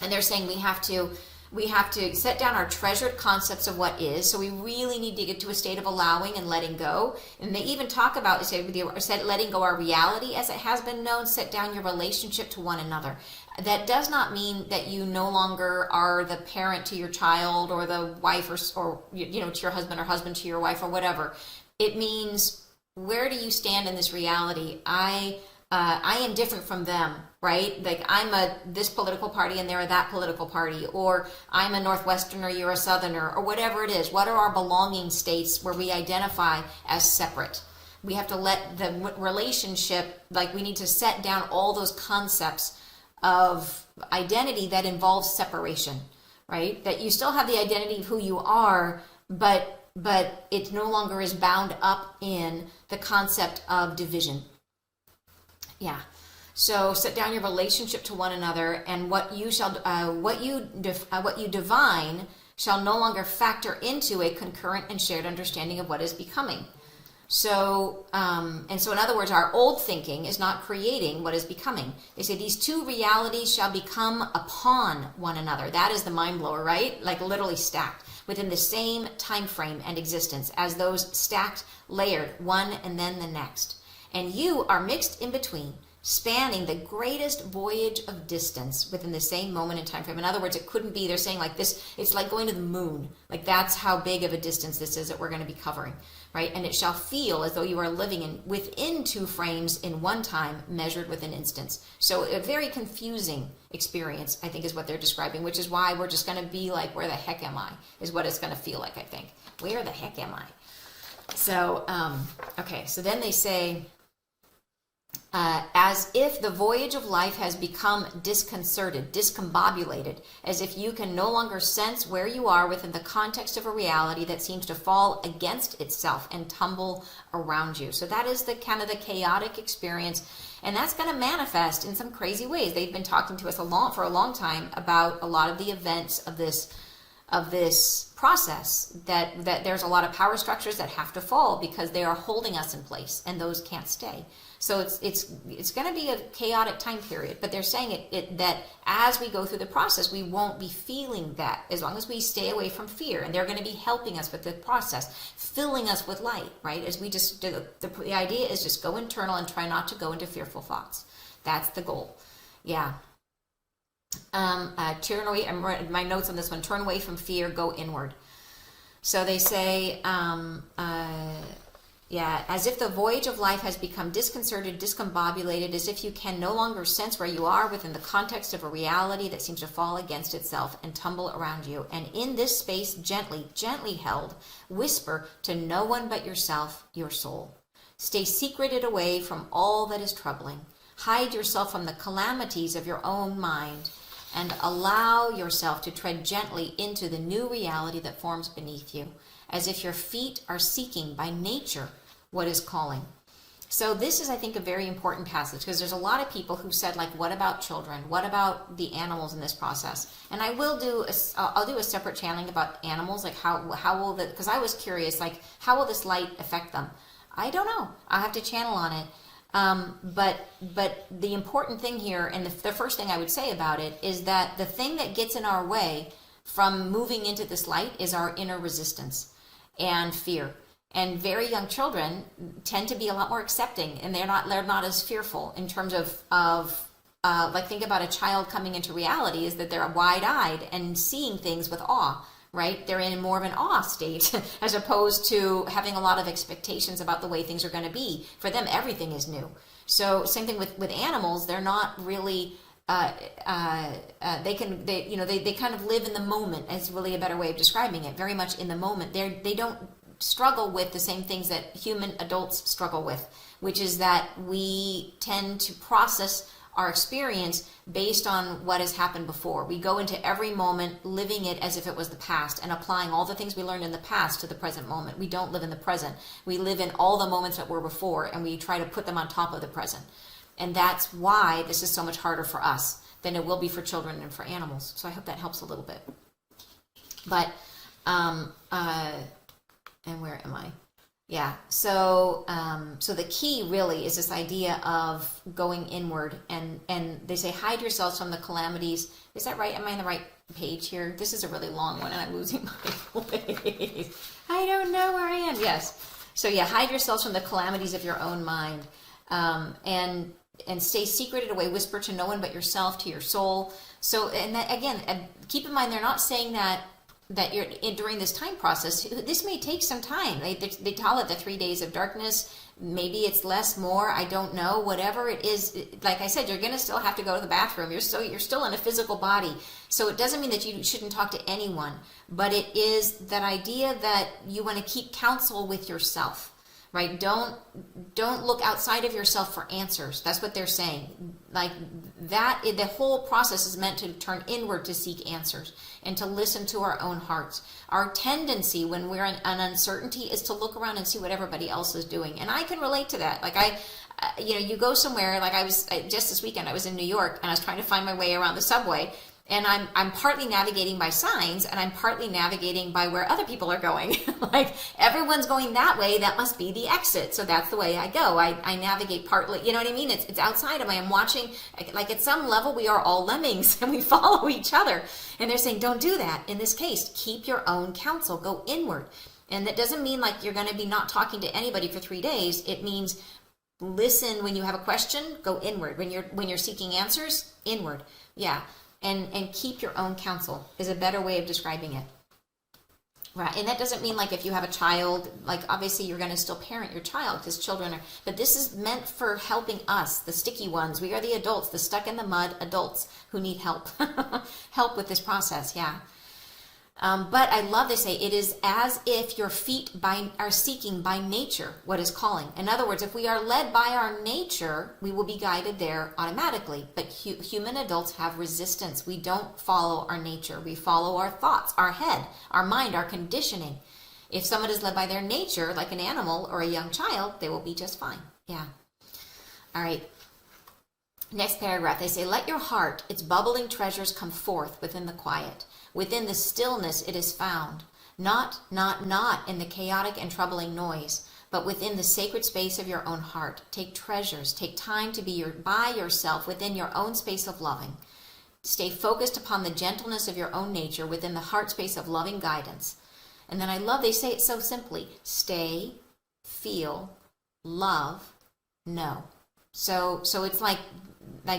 And they're saying we have to set down our treasured concepts of what is. So we really need to get to a state of allowing and letting go. And they even talk about, letting go our reality as it has been known, set down your relationship to one another. That does not mean that you no longer are the parent to your child, or the wife, or to your husband, or husband to your wife, or whatever. It means, where do you stand in this reality? I am different from them, right? Like, I'm this political party and they're that political party, or I'm a Northwesterner, you're a Southerner, or whatever it is. What are our belonging states where we identify as separate? We have to let the relationship, like, we need to set down all those concepts of identity that involves separation, right? That you still have the identity of who you are, but it no longer is bound up in the concept of division. Yeah. So set down your relationship to one another, and what you divine shall no longer factor into a concurrent and shared understanding of what is becoming. So, so in other words, our old thinking is not creating what is becoming. They say these two realities shall become upon one another. That is the mind blower, right? Like, literally stacked within the same time frame and existence as those stacked, layered, one and then the next. And you are mixed in between, spanning the greatest voyage of distance within the same moment and time frame. In other words, it couldn't be, they're saying like this, it's like going to the moon. Like, that's how big of a distance this is that we're going to be covering, right? And it shall feel as though you are living within two frames in one time, measured with an instance. So a very confusing experience, I think, is what they're describing, which is why we're just going to be like, where the heck am I? Is what it's going to feel like, I think. Where the heck am I? So, okay, so then they say, as if the voyage of life has become disconcerted, discombobulated, as if you can no longer sense where you are within the context of a reality that seems to fall against itself and tumble around you. So that is the kind of the chaotic experience, and that's going to manifest in some crazy ways. They've been talking to us for a long time about a lot of the events of this process, that there's a lot of power structures that have to fall because they are holding us in place, and those can't stay. So it's going to be a chaotic time period, but they're saying that as we go through the process, we won't be feeling that, as long as we stay away from fear. And they're going to be helping us with the process, filling us with light, right? As we just the idea is just go internal and try not to go into fearful thoughts. That's the goal. Yeah. Turn away. I'm writing my notes on this one. Turn away from fear. Go inward. So they say. As if the voyage of life has become disconcerted, discombobulated, as if you can no longer sense where you are within the context of a reality that seems to fall against itself and tumble around you. And in this space, gently, gently held, whisper to no one but yourself, your soul. Stay secreted away from all that is troubling. Hide yourself from the calamities of your own mind, and allow yourself to tread gently into the new reality that forms beneath you, as if your feet are seeking by nature what is calling. So this is, I think, a very important passage, because there's a lot of people who said, like, what about children? What about the animals in this process? And I will I'll do a separate channeling about animals, like how will that, because I was curious, like, how will this light affect them? I don't know. I'll have to channel on it. But the important thing here, and the first thing I would say about it, is that the thing that gets in our way from moving into this light is our inner resistance and fear. And very young children tend to be a lot more accepting, and they're not as fearful in terms of like, think about a child coming into reality, is that they're wide-eyed and seeing things with awe, right? They're in more of an awe state as opposed to having a lot of expectations about the way things are going to be. For them, everything is new. So same thing with animals. They're not really they kind of live in the moment, is really a better way of describing it. Very much in the moment. They don't struggle with the same things that human adults struggle with, which is that we tend to process our experience based on what has happened before. We go into every moment living it as if it was the past, and applying all the things we learned in the past to the present moment. We don't live in the present. We live in all the moments that were before, and we try to put them on top of the present. And that's why this is so much harder for us than it will be for children and for animals. So I hope that helps a little bit. But, and where am I? Yeah. So, so the key really is this idea of going inward, and they say hide yourselves from the calamities. Is that right? Am I on the right page here? This is a really long one, and I'm losing my place. I don't know where I am. Yes. So yeah, hide yourselves from the calamities of your own mind, and stay secreted away. Whisper to no one but yourself, to your soul. So, and that, again, keep in mind, they're not saying that you're during this time process. This may take some time. They call it the 3 days of darkness. Maybe it's less, more, I don't know. Whatever it is, like I said, you're going to still have to go to the bathroom. You're still in a physical body. So it doesn't mean that you shouldn't talk to anyone, but it is that idea that you want to keep counsel with yourself, right? Don't look outside of yourself for answers. That's what they're saying. Like that, the whole process is meant to turn inward to seek answers and to listen to our own hearts. Our tendency when we're in an uncertainty is to look around and see what everybody else is doing. And I can relate to that. Like you go somewhere, like just this weekend, I was in New York and I was trying to find my way around the subway. And I'm partly navigating by signs, and I'm partly navigating by where other people are going. Like everyone's going that way, that must be the exit. So that's the way I go. I navigate partly, you know what I mean? It's outside of me. I'm watching, like at some level, we are all lemmings and we follow each other. And they're saying, don't do that. In this case, keep your own counsel, go inward. And that doesn't mean like you're going to be not talking to anybody for 3 days. It means listen when you have a question, go inward. When you're seeking answers, inward. Yeah. And keep your own counsel is a better way of describing it. Right. And that doesn't mean like if you have a child, like obviously you're going to still parent your child because children are, but this is meant for helping us, the sticky ones. We are the adults, the stuck in the mud adults who need help, help with this process. Yeah. But I love they say it is as if your feet are seeking by nature what is calling. In other words, if we are led by our nature, we will be guided there automatically. But human adults have resistance. We don't follow our nature. We follow our thoughts, our head, our mind, our conditioning. If someone is led by their nature, like an animal or a young child, they will be just fine. Yeah. All right. Next paragraph, they say, let your heart, its bubbling treasures come forth within the quiet. Within the stillness it is found, not in the chaotic and troubling noise, but within the sacred space of your own heart. Take treasures, take time to be by yourself within your own space of loving. Stay focused upon the gentleness of your own nature within the heart space of loving guidance. And then I love, they say it so simply, stay, feel, love, know. So it's like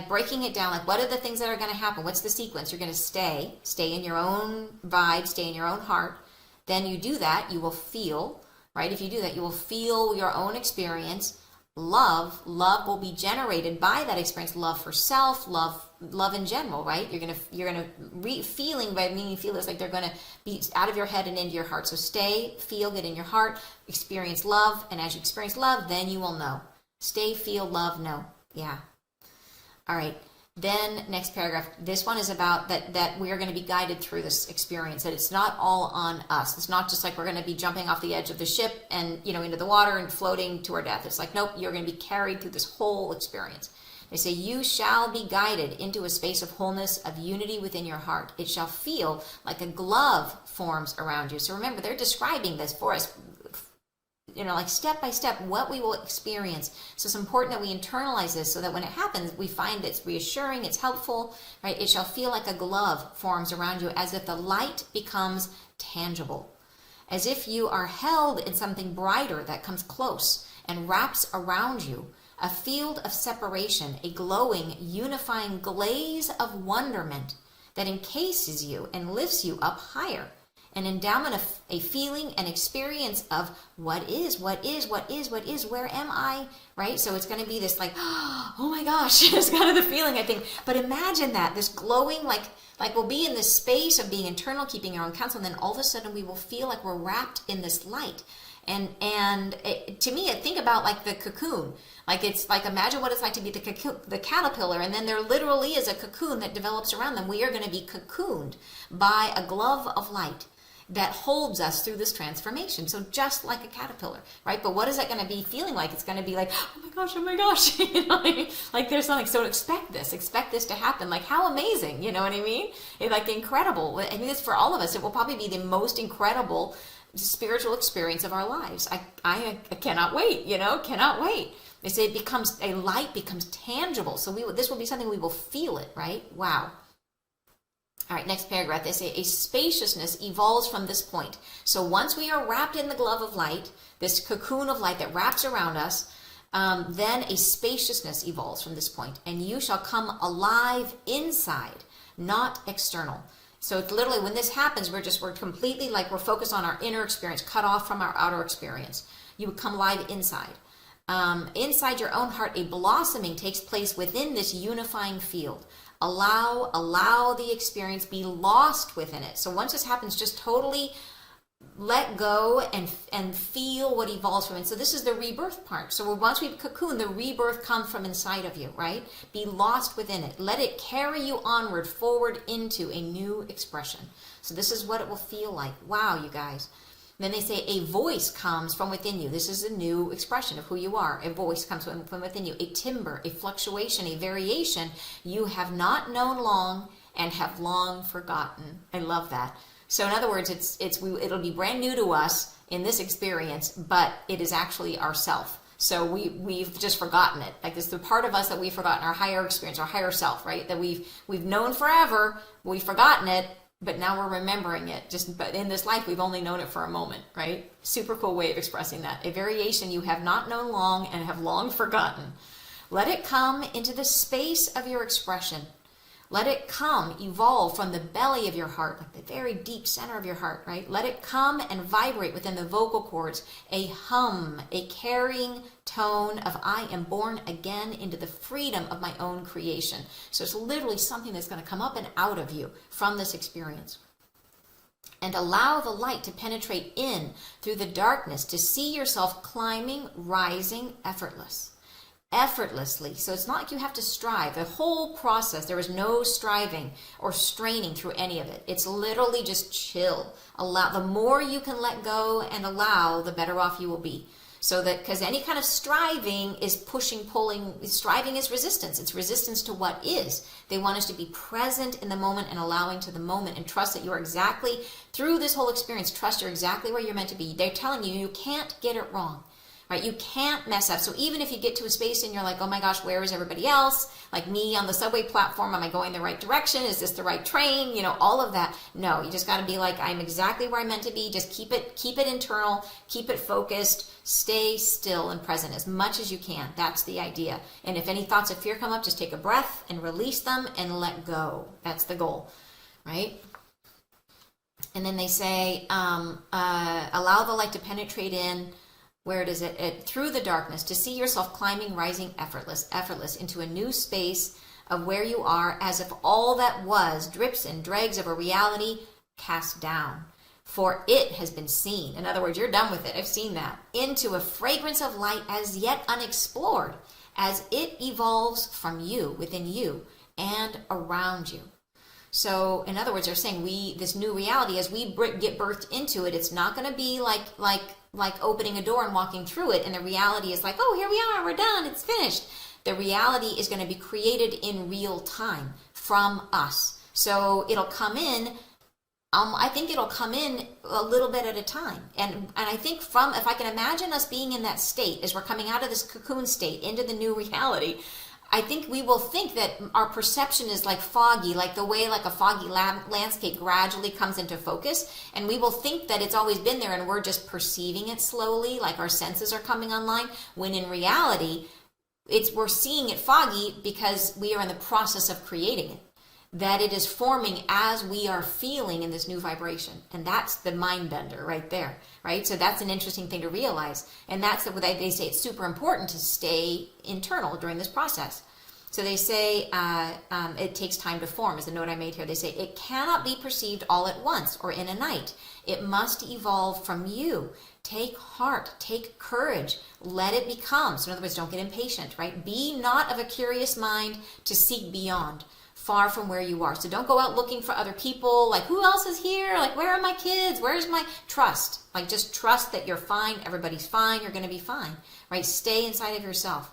breaking it down, like what are the things that are going to happen? What's the sequence? You're going to stay in your own vibe, stay in your own heart. Then you do that, you will feel, right? If you do that, you will feel your own experience. Love will be generated by that experience. Love for self, love in general, right? You're gonna feeling by meaning feel is like they're gonna be out of your head and into your heart. So stay, feel, get in your heart, experience love, and as you experience love, then you will know. Stay, feel, love, know. Yeah. All right. Then next paragraph, this one is about that we are going to be guided through this experience, that it's not all on us. It's not just like we're going to be jumping off the edge of the ship and, into the water and floating to our death. It's like, nope, you're going to be carried through this whole experience. They say, you shall be guided into a space of wholeness, of unity within your heart. It shall feel like a glove forms around you. So remember, they're describing this for us, like step by step, what we will experience. So it's important that we internalize this so that when it happens, we find it's reassuring, it's helpful, right? It shall feel like a glove forms around you, as if the light becomes tangible, as if you are held in something brighter that comes close and wraps around you, a field of separation, a glowing, unifying glaze of wonderment that encases you and lifts you up higher. An endowment of a feeling, an experience of what is, where am I, right? So it's going to be this like, oh my gosh, it's kind of the feeling, I think. But imagine that, this glowing, like we'll be in this space of being internal, keeping our own counsel, and then all of a sudden we will feel like we're wrapped in this light. And to me, I think about like the cocoon. Like it's like, imagine what it's like to be the caterpillar, and then there literally is a cocoon that develops around them. We are going to be cocooned by a glove of light. that holds us through this transformation. So just like a caterpillar, right? But what is that going to be feeling like? It's going to be like, oh my gosh, you know what I mean? Like there's something, so expect this to happen. Like how amazing, you know what I mean? It's like incredible. I think it's for all of us. It will probably be the most incredible spiritual experience of our lives. I cannot wait, cannot wait. They say a light becomes tangible. So this will be something we will feel it, right? Wow. All right, next paragraph. They say a spaciousness evolves from this point. So once we are wrapped in the glove of light, this cocoon of light that wraps around us, then a spaciousness evolves from this point, and you shall come alive inside, not external. So it's literally when this happens, we're completely like we're focused on our inner experience, cut off from our outer experience. You would come alive inside. Inside your own heart, a blossoming takes place within this unifying field. Allow the experience be lost within it. So once this happens, just totally let go and feel what evolves from it. So this is the rebirth part. So once we cocoon, the rebirth comes from inside of you, right? Be lost within it. Let it carry you onward, forward into a new expression. So this is what it will feel like. Wow, you guys. Then they say a voice comes from within you. This is a new expression of who you are. A voice comes from within you. A timbre, a fluctuation, a variation you have not known long and have long forgotten. I love that. So in other words, it'll be brand new to us in this experience, but it is actually ourself. So we've just forgotten it. Like it's the part of us that we've forgotten, our higher experience, our higher self, right? That we've known forever, we've forgotten it, but now we're remembering it. But in this life, we've only known it for a moment, right? Super cool way of expressing that. A variation you have not known long and have long forgotten. Let it come into the space of your expression. Let it come, evolve from the belly of your heart, like the very deep center of your heart, right? Let it come and vibrate within the vocal cords, a hum, a carrying tone of I am born again into the freedom of my own creation. So it's literally something that's going to come up and out of you from this experience. And allow the light to penetrate in through the darkness to see yourself climbing, rising, effortlessly. So it's not like you have to strive. The whole process, there is no striving or straining through any of it. It's literally just chill. The more you can let go and allow, the better off you will be. So that, because any kind of striving is pushing, pulling, striving is resistance. It's resistance to what is. They want us to be present in the moment and allowing to the moment and trust that you're exactly, through this whole experience, trust you're exactly where you're meant to be. They're telling you, you can't get it wrong. Right? You can't mess up. So even if you get to a space and you're like, oh my gosh, where is everybody else? Like me on the subway platform, am I going the right direction? Is this the right train? All of that. No, you just got to be like, I'm exactly where I'm meant to be. Just keep it internal, keep it focused, stay still and present as much as you can. That's the idea. And if any thoughts of fear come up, just take a breath and release them and let go. That's the goal, right? And then they say, allow the light to penetrate in. Where it is through the darkness to see yourself climbing, rising, effortless into a new space of where you are, as if all that was drips and dregs of a reality cast down. For it has been seen. In other words, you're done with it. I've seen that. Into a fragrance of light as yet unexplored, as it evolves from you, within you, and around you. So, in other words, they're saying this new reality, as we get birthed into it, it's not going to be like opening a door and walking through it, and the reality is like, oh, here we are, we're done, it's finished. The reality is going to be created in real time from us. So it'll come in, I think it'll come in a little bit at a time. And I think if I can imagine us being in that state, as we're coming out of this cocoon state into the new reality, I think we will think that our perception is like foggy, like the way like a foggy landscape gradually comes into focus. And we will think that it's always been there and we're just perceiving it slowly, like our senses are coming online, when in reality, we're seeing it foggy because we are in the process of creating it. That it is forming as we are feeling in this new vibration. And that's the mind bender right there, right? So that's an interesting thing to realize. And that's what they say it's super important to stay internal during this process. So they say it takes time to form, is the note I made here. They say it cannot be perceived all at once or in a night. It must evolve from you. Take heart, take courage, let it become. So in other words, don't get impatient, right? Be not of a curious mind to seek beyond. far from where you are. So don't go out looking for other people. Like, who else is here? Like, where are my kids? Where's my trust? Like, just trust that you're fine. Everybody's fine. You're going to be fine, right? Stay inside of yourself.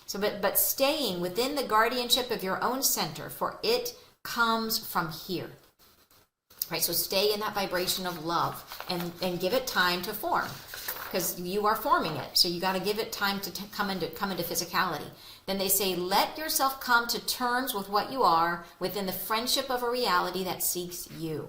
So, but staying within the guardianship of your own center, for it comes from here, right? So stay in that vibration of love and give it time to form, because you are forming it. So you got to give it time to come into physicality. Then they say, let yourself come to terms with what you are within the friendship of a reality that seeks you.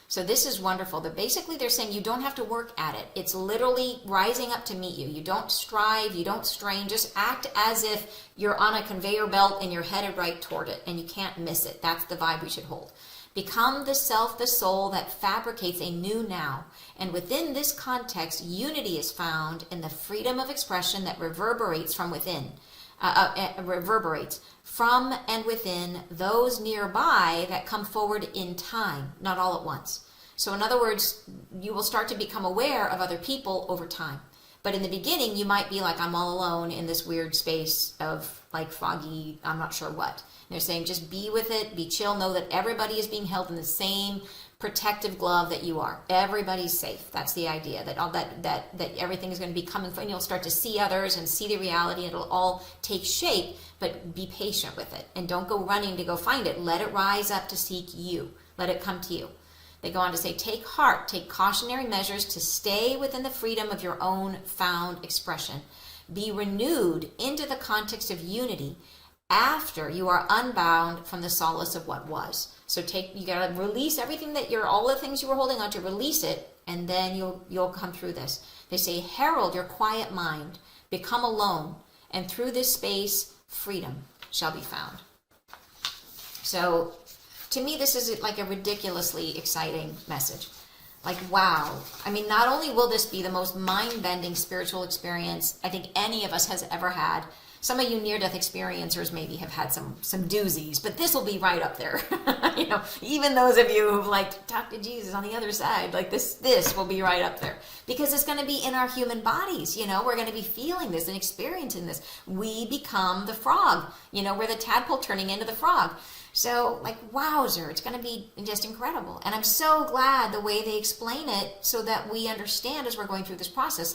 So this is wonderful. That basically they're saying you don't have to work at it. It's literally rising up to meet you. You don't strive, you don't strain. Just act as if you're on a conveyor belt and you're headed right toward it, and you can't miss it. That's the vibe we should hold. Become the self, the soul that fabricates a new now. And within this context, unity is found in the freedom of expression that reverberates from within. Reverberates from and within those nearby that come forward in time, not all at once. So in other words, you will start to become aware of other people over time. But in the beginning, you might be like, I'm all alone in this weird space of like foggy, I'm not sure what. And they're saying just be with it, be chill, know that everybody is being held in the same protective glove that you are. Everybody's safe. That's the idea, that all that everything is going to be coming from, and you'll start to see others and see the reality. It'll all take shape, but be patient with it and don't go running to go find it. Let it rise up to seek you. Let it come to you. They go on to say, take heart, take cautionary measures to stay within the freedom of your own found expression. Be renewed into the context of unity after you are unbound from the solace of what was. So you gotta release everything all the things you were holding on to, release it, and then you'll come through this. They say, herald your quiet mind, become alone, and through this space, freedom shall be found. So to me, this is like a ridiculously exciting message. Like, wow. I mean, not only will this be the most mind-bending spiritual experience I think any of us has ever had. Some of you near-death experiencers maybe have had some doozies, but this will be right up there. Even those of you who've like talked to Jesus on the other side, like this will be right up there, because it's going to be in our human bodies. We're going to be feeling this and experiencing this. We become the frog. We're the tadpole turning into the frog. So like, wowzer, it's going to be just incredible. And I'm so glad the way they explain it so that we understand as we're going through this process.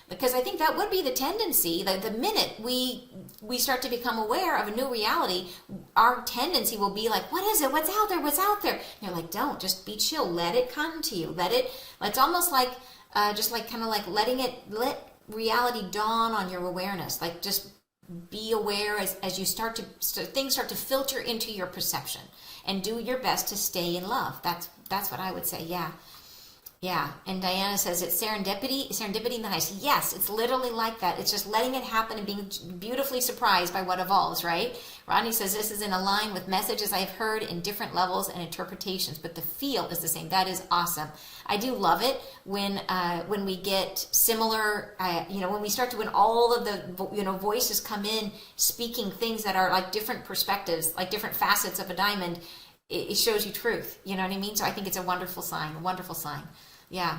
Because I think that would be the tendency, that the minute we start to become aware of a new reality, our tendency will be like, what is it? What's out there? What's out there? And you're like, don't, just be chill. Let it come to you. It's almost like, let reality dawn on your awareness. Like, just be aware as you things start to filter into your perception, and do your best to stay in love. That's what I would say. Yeah. And Diana says it's serendipity nice. Yes, it's literally like that. It's just letting it happen and being beautifully surprised by what evolves, right? Rodney says this is in line with messages I've heard in different levels and interpretations, but the feel is the same. That is awesome. I do love it when we get similar, when all of the voices come in speaking things that are like different perspectives, like different facets of a diamond. It shows you truth. You know what I mean? So I think it's a wonderful sign. Yeah.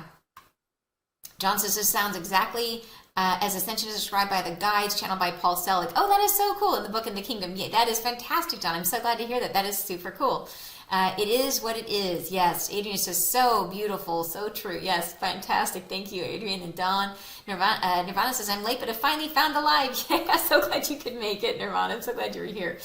John says this sounds exactly as Ascension is described by the guides channeled by Paul Selig. Oh, that is so cool, in the book In the Kingdom. Yeah, that is fantastic, John. I'm so glad to hear that. That is super cool. It is what it is. Yes. Adrian says, so beautiful, so true. Yes, fantastic. Thank you, Adrian and Dawn. Nirvana says, I'm late, but I finally found the live. Yeah, so glad you could make it, Nirvana. I'm so glad you were here.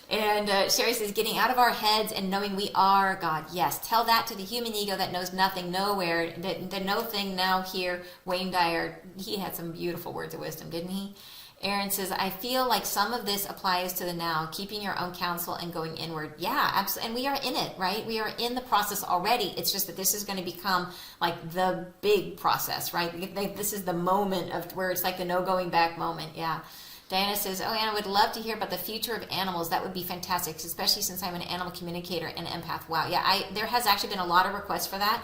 And Sherry says, getting out of our heads and knowing we are God. Yes, tell that to the human ego that knows nothing, nowhere, the no thing now here. Wayne Dyer, he had some beautiful words of wisdom, didn't he? Aaron says, I feel like some of this applies to the now, keeping your own counsel and going inward. Yeah, absolutely. And we are in it, right? We are in the process already. It's just that this is going to become like the big process, right? This is the moment of where it's like the no going back moment. Yeah. Diana says, oh, Anna, would love to hear about the future of animals. That would be fantastic, especially since I'm an animal communicator and empath. Wow. Yeah, there has actually been a lot of requests for that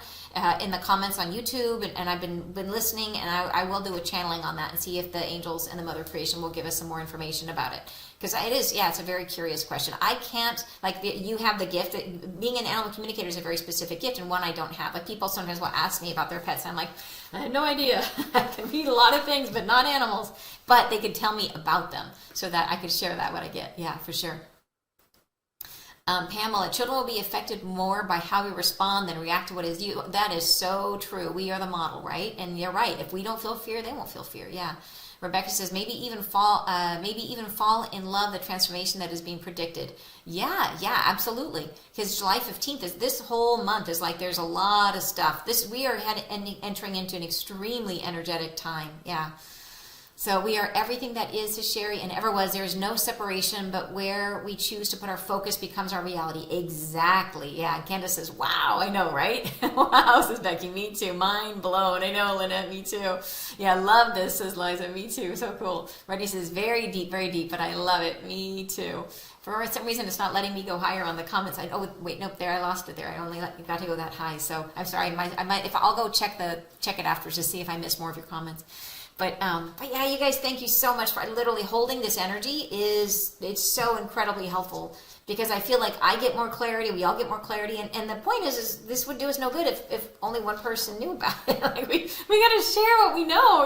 in the comments on YouTube, and I've been listening, and I will do a channeling on that and see if the angels and the Mother Creation will give us some more information about it. Because it's a very curious question. I can't, you have the gift. Being an animal communicator is a very specific gift, and one I don't have. Like, people sometimes will ask me about their pets, and I'm like, I have no idea. I can read a lot of things, but not animals. But they could tell me about them so that I could share that, what I get. Yeah, for sure. Pamela, children will be affected more by how we respond than react to what is you. That is so true. We are the model, right? And you're right. If we don't feel fear, they won't feel fear. Yeah. Rebecca says maybe even fall in love the transformation that is being predicted. Yeah, absolutely. Because July 15th is this whole month is like there's a lot of stuff. We are entering into an extremely energetic time. Yeah. So we are everything that is, says Sherry, and ever was. There is no separation, but where we choose to put our focus becomes our reality. Exactly. Yeah. And Candace says, wow, I know, right? Wow, says Becky. Me too. Mind blown. I know, Lynette. Me too. Yeah, I love this, says Liza. Me too. So cool. Reddy says, very deep, but I love it. Me too. For some reason, it's not letting me go higher on the comments. Wait, nope, there, I lost it there. I only got to go that high. So I'm sorry. I might, if I'll go check it after to see if I missed more of your comments. But yeah, you guys, thank you so much for literally holding this energy. It's so incredibly helpful because I feel like I get more clarity. We all get more clarity. And the point is this would do us no good if only one person knew about it. Like we got to share what we know,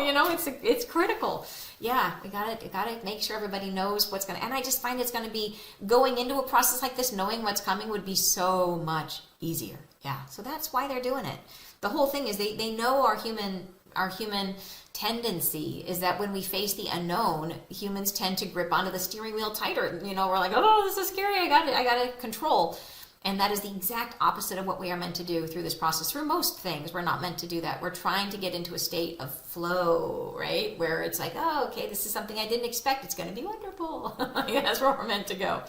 it's critical. Yeah, we got to make sure everybody knows what's going to, and I just find it's going to be going into a process like this, knowing what's coming would be so much easier. Yeah. So that's why they're doing it. The whole thing is they know our human tendency is that when we face the unknown, humans tend to grip onto the steering wheel tighter. We're like, oh, this is scary. I got to control. And that is the exact opposite of what we are meant to do through this process. Through most things, we're not meant to do that. We're trying to get into a state of flow, right? Where it's like, oh, okay, this is something I didn't expect. It's going to be wonderful. Yeah, that's where we're meant to go.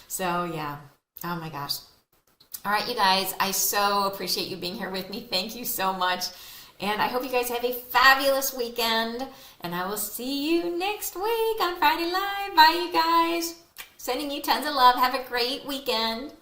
So yeah. Oh my gosh. All right, you guys, I so appreciate you being here with me. Thank you so much. And I hope you guys have a fabulous weekend. And I will see you next week on Friday Live. Bye, you guys. Sending you tons of love. Have a great weekend.